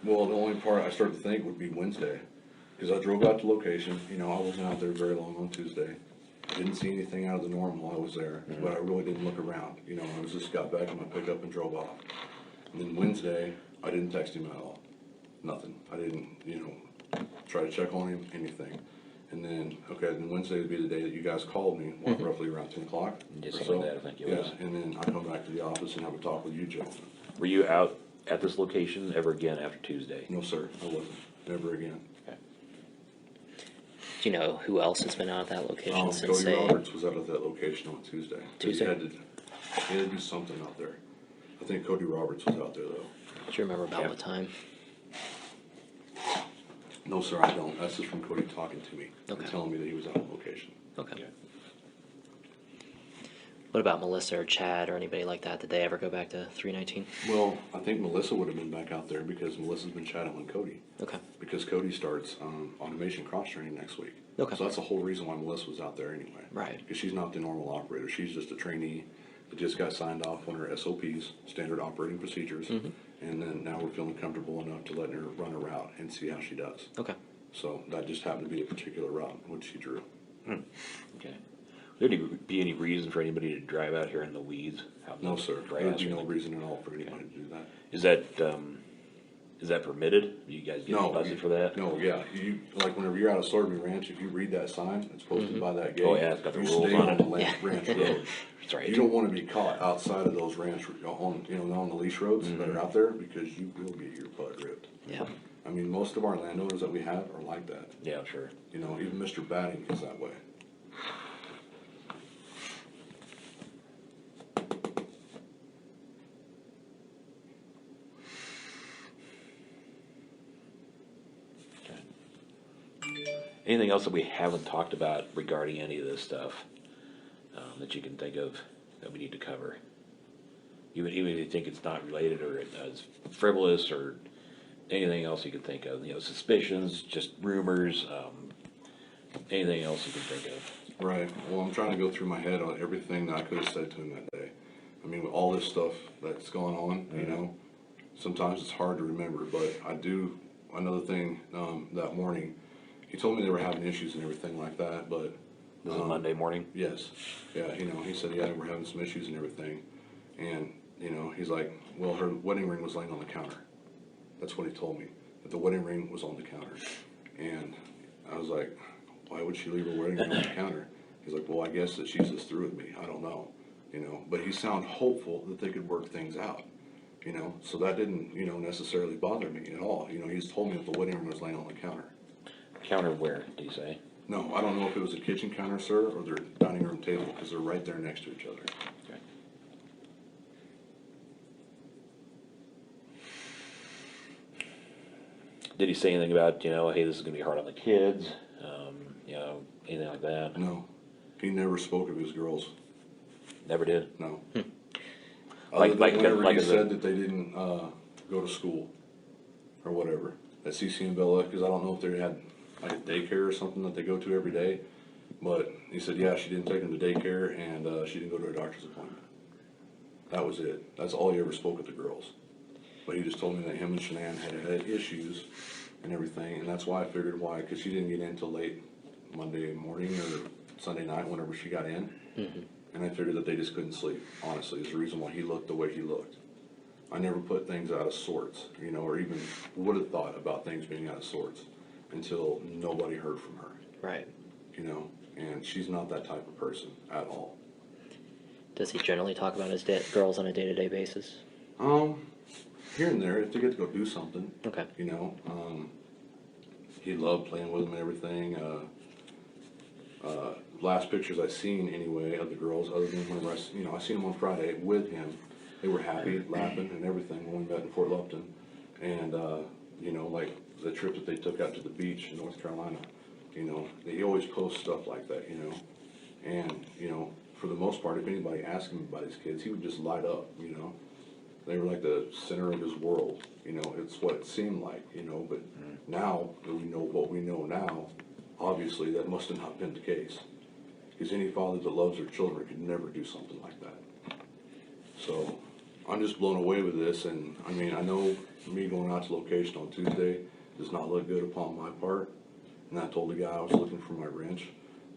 well, the only part I start to think would be Wednesday. Because I drove out to location, you know, I wasn't out there very long on Tuesday. I didn't see anything out of the norm while I was there, but I really didn't look around. You know, I was just got back in my pickup and drove off. And then Wednesday, I didn't text him at all. Nothing. I didn't, you know, try to check on him, anything. And then, okay, then Wednesday would be the day that you guys called me, what, roughly around 10 o'clock? Just or something so? like that, I think it Yeah, was. and then I come back to the office and have a talk with you, Joe. Were you out at this location ever again after Tuesday? No, sir, I wasn't. Never again. Okay. Do you know who else has been out at that location since Cody they... Roberts was out at that location on Tuesday. Tuesday? He had to do something out there. I think Cody Roberts was out there, though. Do you remember about Yeah. what time? No, sir, I don't. That's just from Cody talking to me and Okay. telling me that he was out on location. Okay. Yeah. What about Melissa or Chad or anybody like that? Did they ever go back to 319? Well, I think Melissa would have been back out there because Melissa's been chatting with Cody. Okay. Because Cody starts automation cross-training next week. Okay. So that's the whole reason why Melissa was out there anyway. Right. Because she's not the normal operator. She's just a trainee It just got signed off on her SOPs, standard operating procedures, and then now we're feeling comfortable enough to let her run a route and see how she does. Okay. So that just happened to be a particular route which she drew. Okay. Would there be any reason for anybody to drive out here in the weeds? Out in No, the sir. grass There'd be or no anything? reason at all for anybody to do that. Is that permitted? You guys get busted for that? No, yeah. You, like whenever you're out of Sowerby Ranch, if you read that sign, it's posted by that gate. Oh, yeah, it's got the you rules stay on on it. the ranch road. That's right. You don't want to be caught outside of those ranch, on the leash roads that are out there, because you will get your butt ripped. Yeah. I mean, most of our landowners that we have are like that. Yeah, sure. Even Mr. Batting is that way. Anything else that we haven't talked about regarding any of this stuff that you can think of that we need to cover? Even if you think it's not related or it's frivolous or anything else you can think of, suspicions, just rumors, anything else you can think of. Right. Well, I'm trying to go through my head on everything that I could have said to him that day. I mean, with all this stuff that's going on, sometimes it's hard to remember. But I do, another thing, that morning, he told me they were having issues and everything like that, but. This is Monday morning? Yes. Yeah, he said, yeah, we're having some issues and everything. And, he's like, well, her wedding ring was laying on the counter. That's what he told me, that the wedding ring was on the counter. And I was like, why would she leave her wedding ring on the counter? He's like, well, I guess that she's just through with me. I don't know, But he sounded hopeful that they could work things out, So that didn't, necessarily bother me at all. He's told me that the wedding ring was laying on the counter. Counter where, do you say? No, I don't know if it was a kitchen counter, sir, or their dining room table, because they're right there next to each other. Okay. Did he say anything about, hey, this is gonna be hard on the kids, anything like that? No, he never spoke of his girls. Never did? No. Like- Other than like- whenever like he as a- said that they didn't go to school or whatever at CC and Bella, because I don't know if they had like a daycare or something that they go to every day. But he said, yeah, she didn't take them to daycare and she didn't go to a doctor's appointment. That was it. That's all he ever spoke with the girls. But he just told me that him and Shanann had issues and everything, and that's why I figured why, because she didn't get in till late Monday morning or Sunday night whenever she got in. And I figured that they just couldn't sleep, honestly, is the reason why he looked the way he looked. I never put things out of sorts, or even would have thought about things being out of sorts until nobody heard from her, Right. And she's not that type of person at all. Does he generally talk about his girls on a day-to-day basis? Here and there, if they get to go do something, Okay. He loved playing with them and everything. Last pictures I seen anyway of the girls, other than whenever I seen them on Friday with him, they were happy, laughing and everything when we met in Fort Lupton. And, like the trip that they took out to the beach in North Carolina, they always post stuff like that, And, for the most part, if anybody asked him about his kids, he would just light up, They were like the center of his world, it's what it seemed like, but now that we know what we know now, obviously that must have not been the case. Because any father that loves their children could never do something like that. So, I'm just blown away with this, and I mean, I know me going out to location on Tuesday does not look good upon my part, and I told the guy I was looking for my wrench,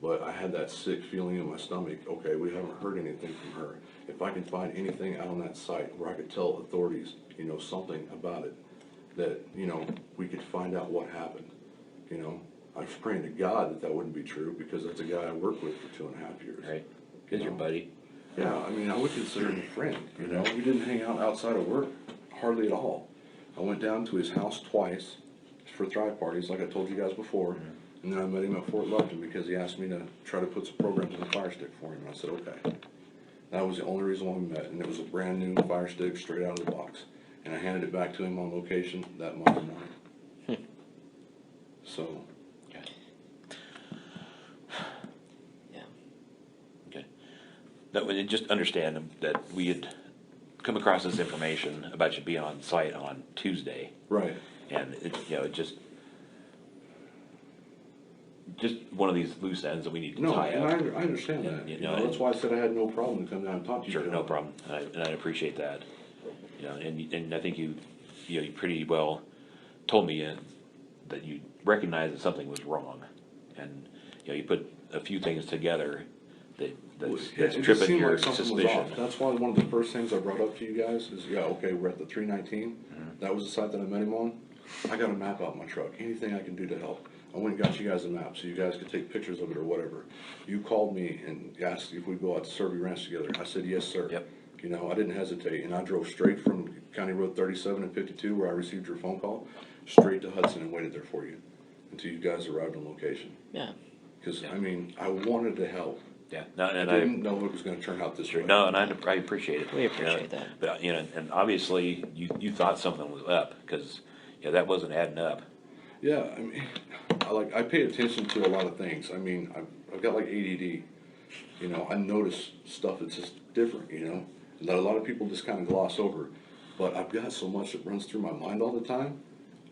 but I had that sick feeling in my stomach, okay, we haven't heard anything from her. If I can find anything out on that site where I could tell authorities, something about it, that, we could find out what happened, I was praying to God that wouldn't be true, because that's a guy I worked with for 2.5 years. Right. Is your buddy? Yeah, I mean, I would consider him a friend, We didn't hang out outside of work hardly at all. I went down to his house twice for Thrive parties, like I told you guys before. And then I met him at Fort Lupton because he asked me to try to put some programs in the Fire Stick for him. And I said, okay. That was the only reason why we met. And it was a brand new Fire Stick straight out of the box. And I handed it back to him on location that Monday morning. So. Okay. Yeah. Okay. That would just understand that we had come across this information about you being on site on Tuesday. Right. And it just just one of these loose ends that we need to No, tie and up. I understand And, that, you you know, know, that's and- why I said I had no problem to come down and talk to you. Sure, no gentlemen. problem, and I appreciate that. You know, and I think you pretty well told me that you recognized that something was wrong, and, you put a few things together Well, that's yeah, it just tripping seemed your like something was suspicion. off. That's why one of the first things I brought up to you guys is, yeah, okay, we're at the 319. Mm-hmm. That was the site that I met him on. I got a map out in my truck, anything I can do to help. I went and got you guys a map so you guys could take pictures of it or whatever. You called me and asked if we'd go out to Survey Ranch together. I said, yes, sir. Yep. You know, I didn't hesitate, and I drove straight from County Road 37 and 52, where I received your phone call, straight to Hudson and waited there for you until you guys arrived on location. Yeah. Because, Yeah. I mean, I wanted to help. Yeah, no, and I didn't know it was gonna turn out this way. No, and I appreciate it. We appreciate that. But, and obviously, you thought something was up, because, that wasn't adding up. Yeah, I mean, I pay attention to a lot of things. I mean, I've got like ADD. You know, I notice stuff that's just different, that a lot of people just kind of gloss over. But I've got so much that runs through my mind all the time.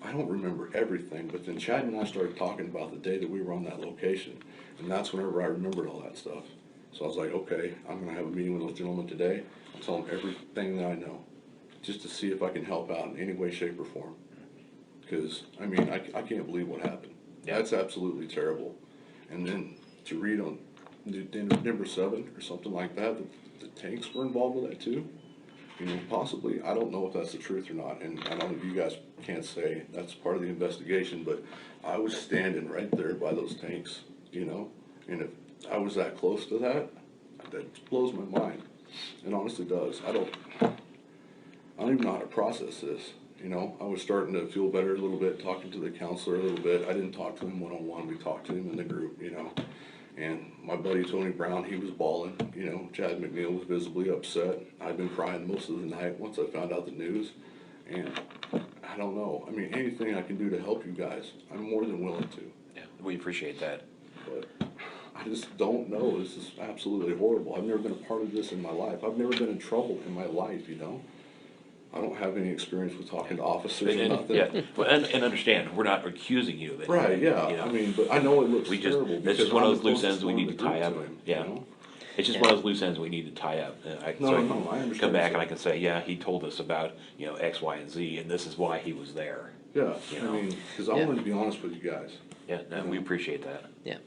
I don't remember everything, but then Chad and I started talking about the day that we were on that location. And that's whenever I remembered all that stuff. So I was like, okay, I'm gonna have a meeting with those gentlemen today. I'll tell them everything that I know, just to see if I can help out in any way, shape, or form. Because, I mean, I can't believe what happened. Yeah. That's absolutely terrible. And then to read on number 7 or something like that, the tanks were involved with that too. Possibly, I don't know if that's the truth or not, and I don't know if you guys can't say that's part of the investigation, but I was standing right there by those tanks, and if I was that close to that blows my mind. It honestly does. I don't even know how to process this. I was starting to feel better a little bit, talking to the counselor a little bit. I didn't talk to him one-on-one, we talked to him in the group, And my buddy Tony Brown, he was bawling, Chad McNeil was visibly upset. I'd been crying most of the night once I found out the news. And I don't know, I mean, anything I can do to help you guys, I'm more than willing to. Yeah, we appreciate that. But I just don't know, this is absolutely horrible. I've never been a part of this in my life. I've never been in trouble in my life, I don't have any experience with talking to officers or nothing. Yeah, well, and understand, we're not accusing you of anything. Right, yeah, you know. I mean, but I know it looks We just, terrible. it's because just one of I'm those the loose closest ends we one in need the to tie group up, to him, yeah. It's just Yeah. one of those loose ends we need to tie up. No, So no, I understand come back that. and I can say, yeah, he told us about, X, Y, and Z, and this is why he was there. Yeah, You I know. mean, because I Yeah. wanted to be honest with you guys. Yeah, no, we appreciate that, Yeah.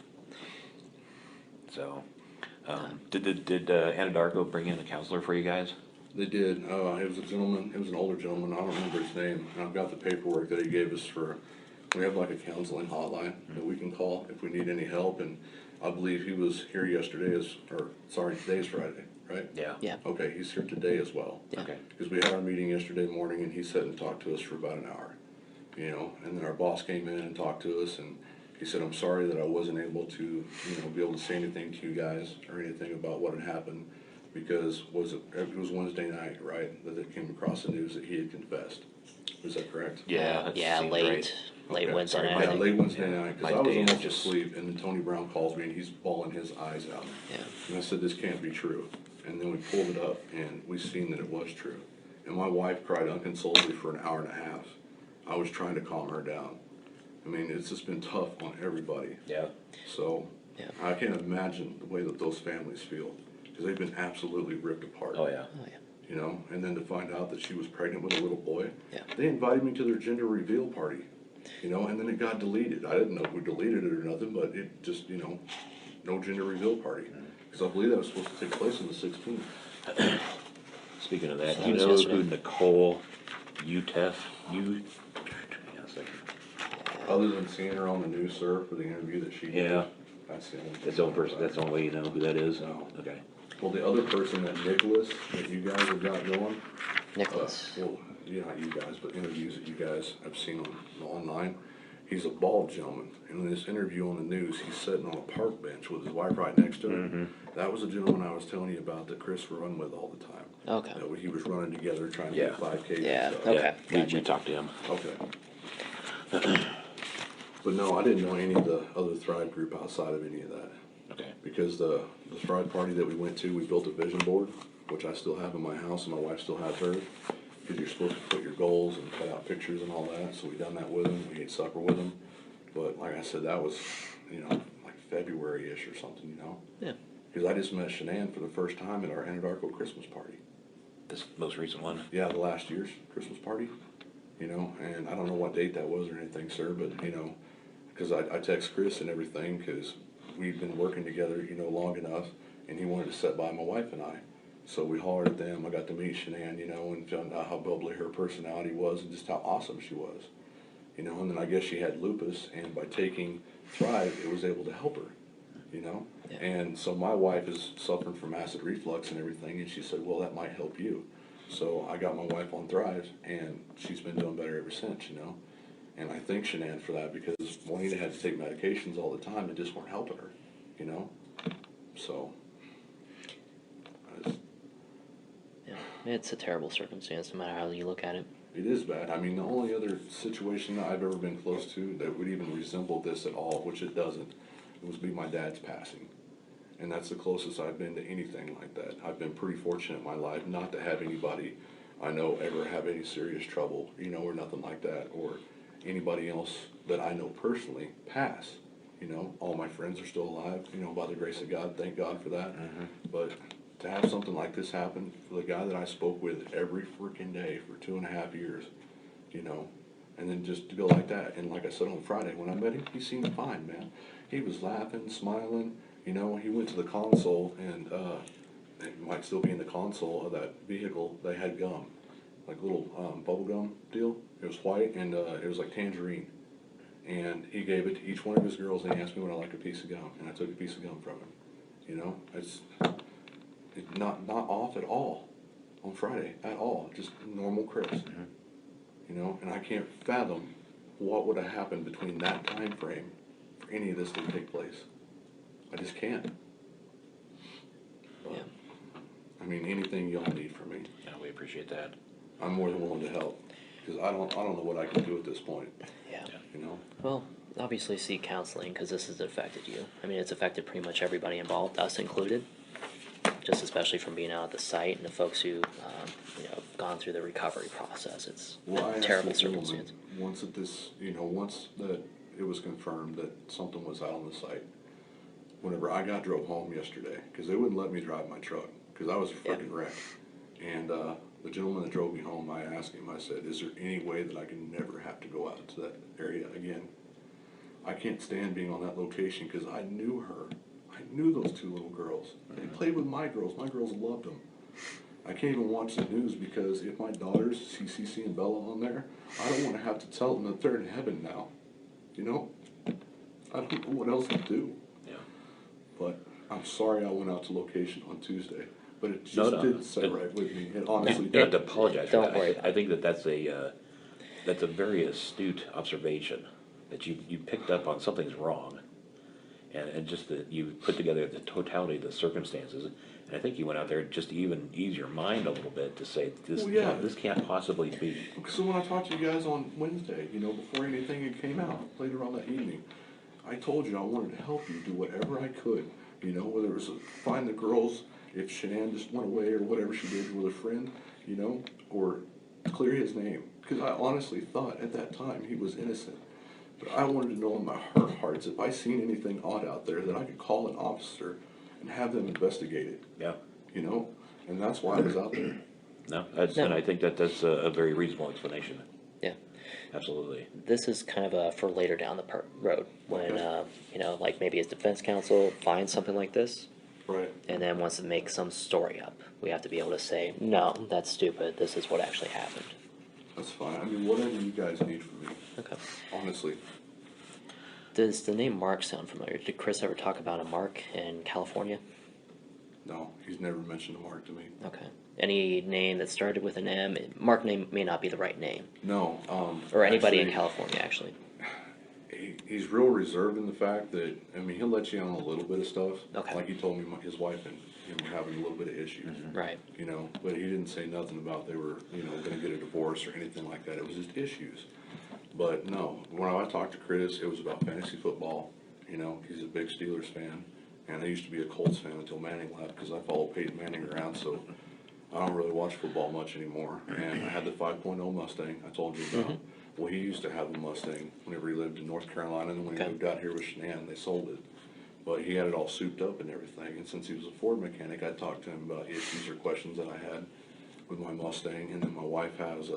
so. Did Anadarko bring in a counselor for you guys? They did, it was a gentleman, it was an older gentleman, I don't remember his name, and I've got the paperwork that he gave us we have like a counseling hotline that we can call if we need any help, and I believe he was here yesterday today's Friday, right? Yeah. Yeah. Okay, he's here today as well. Yeah. Okay, Because we had our meeting yesterday morning and he sat and talked to us for about an hour, and then our boss came in and talked to us and he said, I'm sorry that I wasn't able to, be able to say anything to you guys or anything about what had happened because it was Wednesday night, right, that it came across the news that he had confessed. Is that correct? yeah, that Yeah, seems late right. late Okay, Wednesday sorry, night. I Yeah, think. late Wednesday night, My because I was day is almost just- asleep and then Tony Brown calls me and he's bawling his eyes out. Yeah. And I said, this can't be true. And then we pulled it up and we seen that it was true. And my wife cried unconsolably for an hour and a half. I was trying to calm her down. I mean, it's just been tough on everybody. Yeah, So Yeah. I can't imagine the way that those families feel because they've been absolutely ripped apart. oh, yeah. Oh, yeah. And then to find out that she was pregnant with a little boy. Yeah. They invited me to their gender reveal party, and then it got deleted. I didn't know who deleted it or nothing, but it just, no gender reveal party. Because I believe that was supposed to take place on the 16th. Speaking of that, So do you that know was who yesterday. Nicole Utef, yeah, a second. Other than seeing her on the news, sir, for the interview that she did. Yeah. That's the only thing. That's the only person, that's the only way you know who that is? No. Okay. Well, the other person, that Nicholas, that you guys have got going. Nicholas. Well, not you guys, but interviews that you guys have seen online. He's a bald gentleman, and in this interview on the news, he's sitting on a park bench with his wife right next to him. That was the gentleman I was telling you about that Chris run with all the time. Okay. That he was running together trying to Yeah. get 5K Yeah, and stuff. okay. Yeah, Gotcha. we talked to him. Okay. But no, I didn't know any of the other Thrive group outside of any of that. Okay. Because the Thrive party that we went to, we built a vision board, which I still have in my house, and my wife still has hers. Because you're supposed to put your goals and cut out pictures and all that, so we done that with them, we ate supper with them. But like I said, that was, like February-ish or something, Yeah. Because I just met Shanann for the first time at our Anadarko Christmas party. This most recent one? Yeah, the last year's Christmas party, and I don't know what date that was or anything, sir, but, because I text Chris and everything, because we've been working together, long enough, and he wanted to sit by my wife and I. So we hollered at them. I got to meet Shanann, and found out how bubbly her personality was and just how awesome she was. And then I guess she had lupus, and by taking Thrive, it was able to help her, Yeah. And so my wife is suffering from acid reflux and everything, and she said, well, that might help you. So I got my wife on Thrive, and she's been doing better ever since, And I thank Shanann for that, because Juanita had to take medications all the time that just weren't helping her, So, Yeah. It's a terrible circumstance, no matter how you look at it. it is bad. I mean, the only other situation that I've ever been close to that would even resemble this at all, which it doesn't, it was my dad's passing. And that's the closest I've been to anything like that. I've been pretty fortunate in my life not to have anybody I know ever have any serious trouble, or nothing like that, or anybody else that I know personally pass. All my friends are still alive, by the grace of God, thank God for that. But to have something like this happen for the guy that I spoke with every freaking day for 2.5 years, and then just to go like that. And like I said on Friday, when I met him, he seemed fine, man. He was laughing, smiling, he went to the console, and it might still be in the console of that vehicle, they had gum, like little bubble gum deal. It was white, and it was like tangerine. And he gave it to each one of his girls, and he asked me would I like a piece of gum, and I took a piece of gum from him. It's not off at all on Friday, at all, just normal Chris. And I can't fathom what would have happened between that time frame for any of this to take place. I just can't. But, Yeah. I mean, anything y'all need from me, Yeah, we appreciate that. I'm more than willing to help, because I don't know what I can do at this point, Yeah. Well, Well, obviously seek counseling, because this has affected you. I mean, it's affected pretty much everybody involved, us included. Just especially from being out at the site and the folks who, have gone through the recovery process. It's Well, I a asked terrible the gentleman, circumstance. once that this, once that it was confirmed that something was out on the site, whenever I got drove home yesterday, because they wouldn't let me drive my truck, because I was a freaking wreck. And the gentleman that drove me home, I asked him, I said, is there any way that I can never have to go out to that area again? I can't stand being on that location, because I knew her. I knew those two little girls. They played with my girls. My girls loved them. I can't even watch the news, because if my daughters see CC and Bella on there, I don't want to have to tell them that they're in heaven now. I don't know what else to do. Yeah. But I'm sorry I went out to location on Tuesday, but it just No. didn't sit right with me. It honestly You don't have to did. apologize for Don't that. worry. I think that's a very astute observation, that you picked up on something's wrong, and just that you put together the totality of the circumstances. And I think you went out there just to even ease your mind a little bit to say this Well, yeah. this can't possibly be. So when I talked to you guys on Wednesday, before anything had came out, later on that evening, I told you I wanted to help you do whatever I could, whether it was to find the girls, if Shanann just went away or whatever she did with a friend, or clear his name. Because I honestly thought at that time he was innocent. But I wanted to know in my heart of hearts, if I seen anything odd out there, that I could call an officer and have them investigate it, Yeah. And that's why I was out there. No, and I think that's a very reasonable explanation. Yeah. Absolutely. This is kind of for later down the road, when, like maybe as defense counsel finds something like this, Right. and then wants to make some story up. We have to be able to say, no, that's stupid, this is what actually happened. That's fine. I mean, whatever you guys need from me, Okay. honestly. Does the name Mark sound familiar? Did Chris ever talk about a Mark in California? No, he's never mentioned a Mark to me. Okay. Any name that started with an M? Mark name may not be the right name. No. Or anybody in actually, California, actually. He's real reserved in the fact that, I mean, he'll let you in on a little bit of stuff. Okay. Like he told me his wife and him were having a little bit of issues. Right. But he didn't say nothing about they were, going to get a divorce or anything like that. It was just issues. But no, when I talked to Chris, it was about fantasy football. He's a big Steelers fan. And I used to be a Colts fan until Manning left, because I follow Peyton Manning around, so I don't really watch football much anymore. And I had the 5.0 Mustang I told you about. Well, he used to have a Mustang whenever he lived in North Carolina, and then when he Okay. moved out here with Shanann, they sold it. But he had it all souped up and everything, and since he was a Ford mechanic, I talked to him about issues or questions that I had with my Mustang, and then my wife has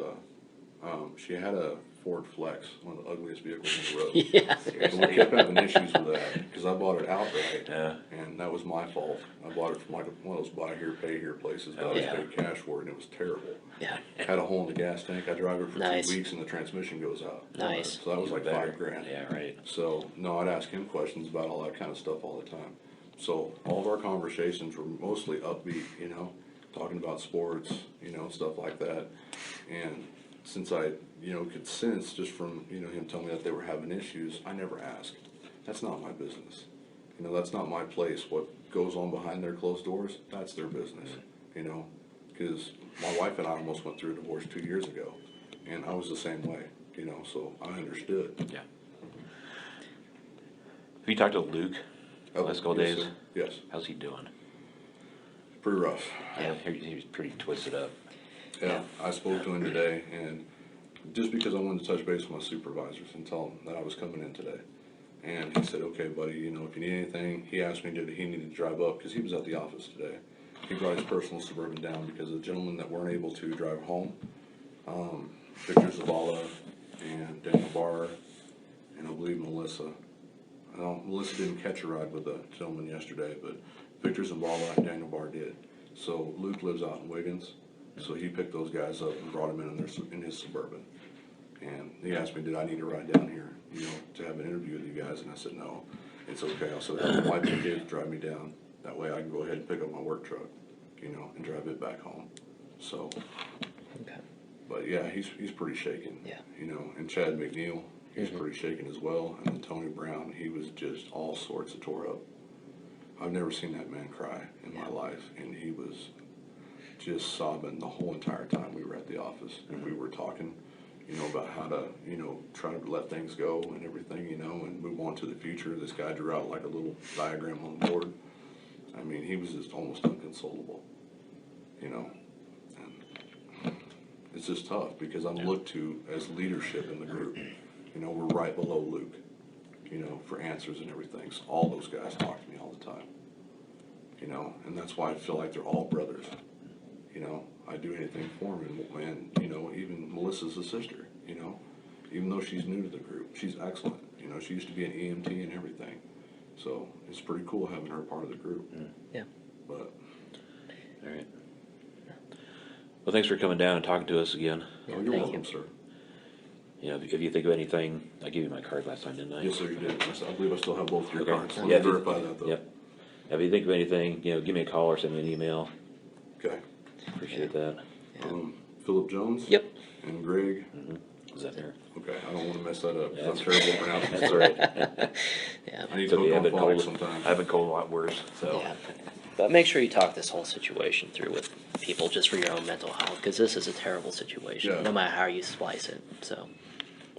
she had a Ford Flex, one of the ugliest vehicles on the road. Yeah. And we kept having issues with that, because I bought it outright, Yeah. and that was my fault. I bought it from like one of those buy here, pay here places, but I was Yeah. paid cash for it, and it was terrible. Yeah. Had a hole in the gas tank, I drive it for Nice. 2 weeks, and the transmission goes out. Nice. So that was like Better. $5,000. Yeah, right. So, no, I'd ask him questions about all that kind of stuff all the time. So, all of our conversations were mostly upbeat, you know, talking about sports, you know, stuff like that. And since I, you know, could sense just from, you know, him telling me that they were having issues, I never asked. That's not my business. You know, that's not my place. What goes on behind their closed doors, that's their business, you know. Because my wife and I almost went through a divorce 2 years ago, and I was the same way, you know, so I understood. Yeah. Have you talked to Luke the last couple Yes, days? sir. Yes, How's he doing? pretty rough. Yeah, he was pretty twisted up. Yeah, I spoke to him today, and just because I wanted to touch base with my supervisors and tell them that I was coming in today. And he said, okay, buddy, you know, if you need anything, he asked me did he needed to drive up, because he was at the office today. He brought his personal Suburban down because the gentlemen that weren't able to drive home, Victor Zavala and Daniel Barr, and I believe Melissa. Melissa didn't catch a ride with the gentleman yesterday, but Victor Zavala and Daniel Barr did. So Luke lives out in Wiggins, so he picked those guys up and brought them in his Suburban. And he asked me, did I need to ride down here, you know, to have an interview with you guys? And I said, no, it's okay. I said, have my wife and kids drive me down. That way I can go ahead and pick up my work truck, you know, and drive it back home. So, Okay. but yeah, he's pretty shaken. Yeah. You know, and Chad McNeil, he's pretty shaken as well. And then Tony Brown, he was just all sorts of tore up. I've never seen that man cry in my life, and he was just sobbing the whole entire time we were at the office, and we were talking, you know, about how to, you know, try to let things go and everything, you know, and move on to the future. This guy drew out like a little diagram on the board. I mean, he was just almost inconsolable, you know, and it's just tough because I'm looked to as leadership in the group. You know, we're right below Luke, you know, for answers and everything. So all those guys talk to me all the time, you know, and that's why I feel like they're all brothers. You know, I do anything for them, and you know, even Melissa's a sister, you know, even though she's new to the group, she's excellent. You know, she used to be an EMT and everything. So it's pretty cool having her part of the group. Yeah. But All right. Well, thanks for coming down and talking to us again. oh, you're thank welcome, you. sir. You know, if you think of anything, I gave you my card last time, didn't I? Yes, sir, you did. I believe I still have both your Okay. cards. Let Yeah, me verify that though. Yep. If you think of anything, you know, give me a call or send me an email. Okay. Appreciate that. Philip Jones. Yep. And Greg. Is that there? Okay, I don't want to mess that up. 'Cause That's I'm terrible at pronouncing That's stuff. right. Yeah. I need It's to okay. hook I've on been phonics cold. sometimes. I've been cold a lot worse. So. Yeah. But make sure you talk this whole situation through with people just for your own mental health, because this is a terrible situation, Yeah. no matter how you slice it. So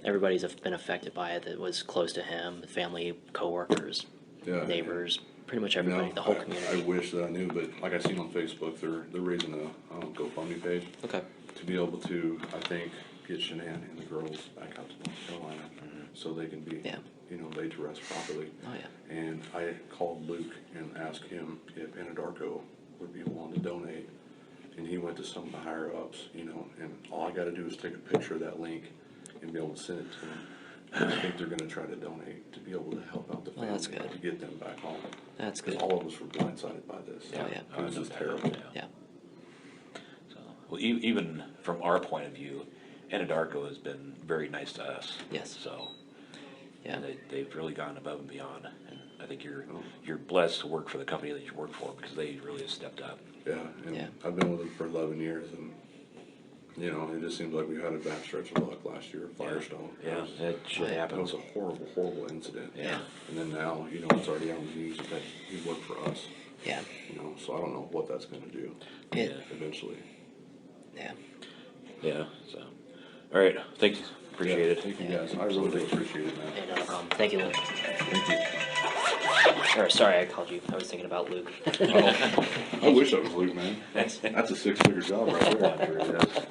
everybody's been affected by it that was close to him, family, coworkers, Yeah. neighbors, pretty much You know, everybody, the whole I community. wish that I knew, but like I seen on Facebook, they're raising a GoFundMe page Okay. to be able to, I think, get Shanann and the girls back out to North Carolina so they can be, Yeah. you know, laid to rest properly. Oh, yeah. And I called Luke and asked him if Anadarko would be willing to donate. And he went to some of the higher ups, you know, and all I gotta do is take a picture of that link and be able to send it to them. And I think they're gonna try to donate to be able to help out the Oh, family that's good. to get them back home. That's Because good. all of us were blindsided by this. Oh, yeah. It was just terrible. Yeah. So, well, even from our point of view, Anadarko has been very nice to us. Yes. So, Yeah. and they've really gone above and beyond. And I think you're blessed to work for the company that you work for because they really have stepped up. Yeah, and Yeah. I've been with them for 11 years, and you know, it just seems like we had a bad stretch of luck last year, Firestone. Yeah, it should Right. That happen. was a horrible, horrible incident. Yeah. And then now, you know, it's already on the news that he worked for us, Yeah. you know, so I don't know what that's gonna do Yeah. eventually. Yeah. Yeah. So, all right. Thanks. Appreciate Yeah, it. Thank you guys, I really do appreciate it, man. Hey, no problem. Thank you, Luke. Thank you. Or, sorry, I called you. I was thinking about Luke. I wish I was Luke, man. That's a 6-figure job right there. Sure it is.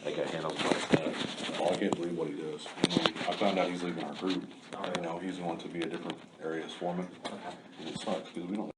I got handled like that. Oh, I can't believe what what he does. And then I found out he's leaving our group. You know, he's going to be a different area's foreman. And it sucks, because we don't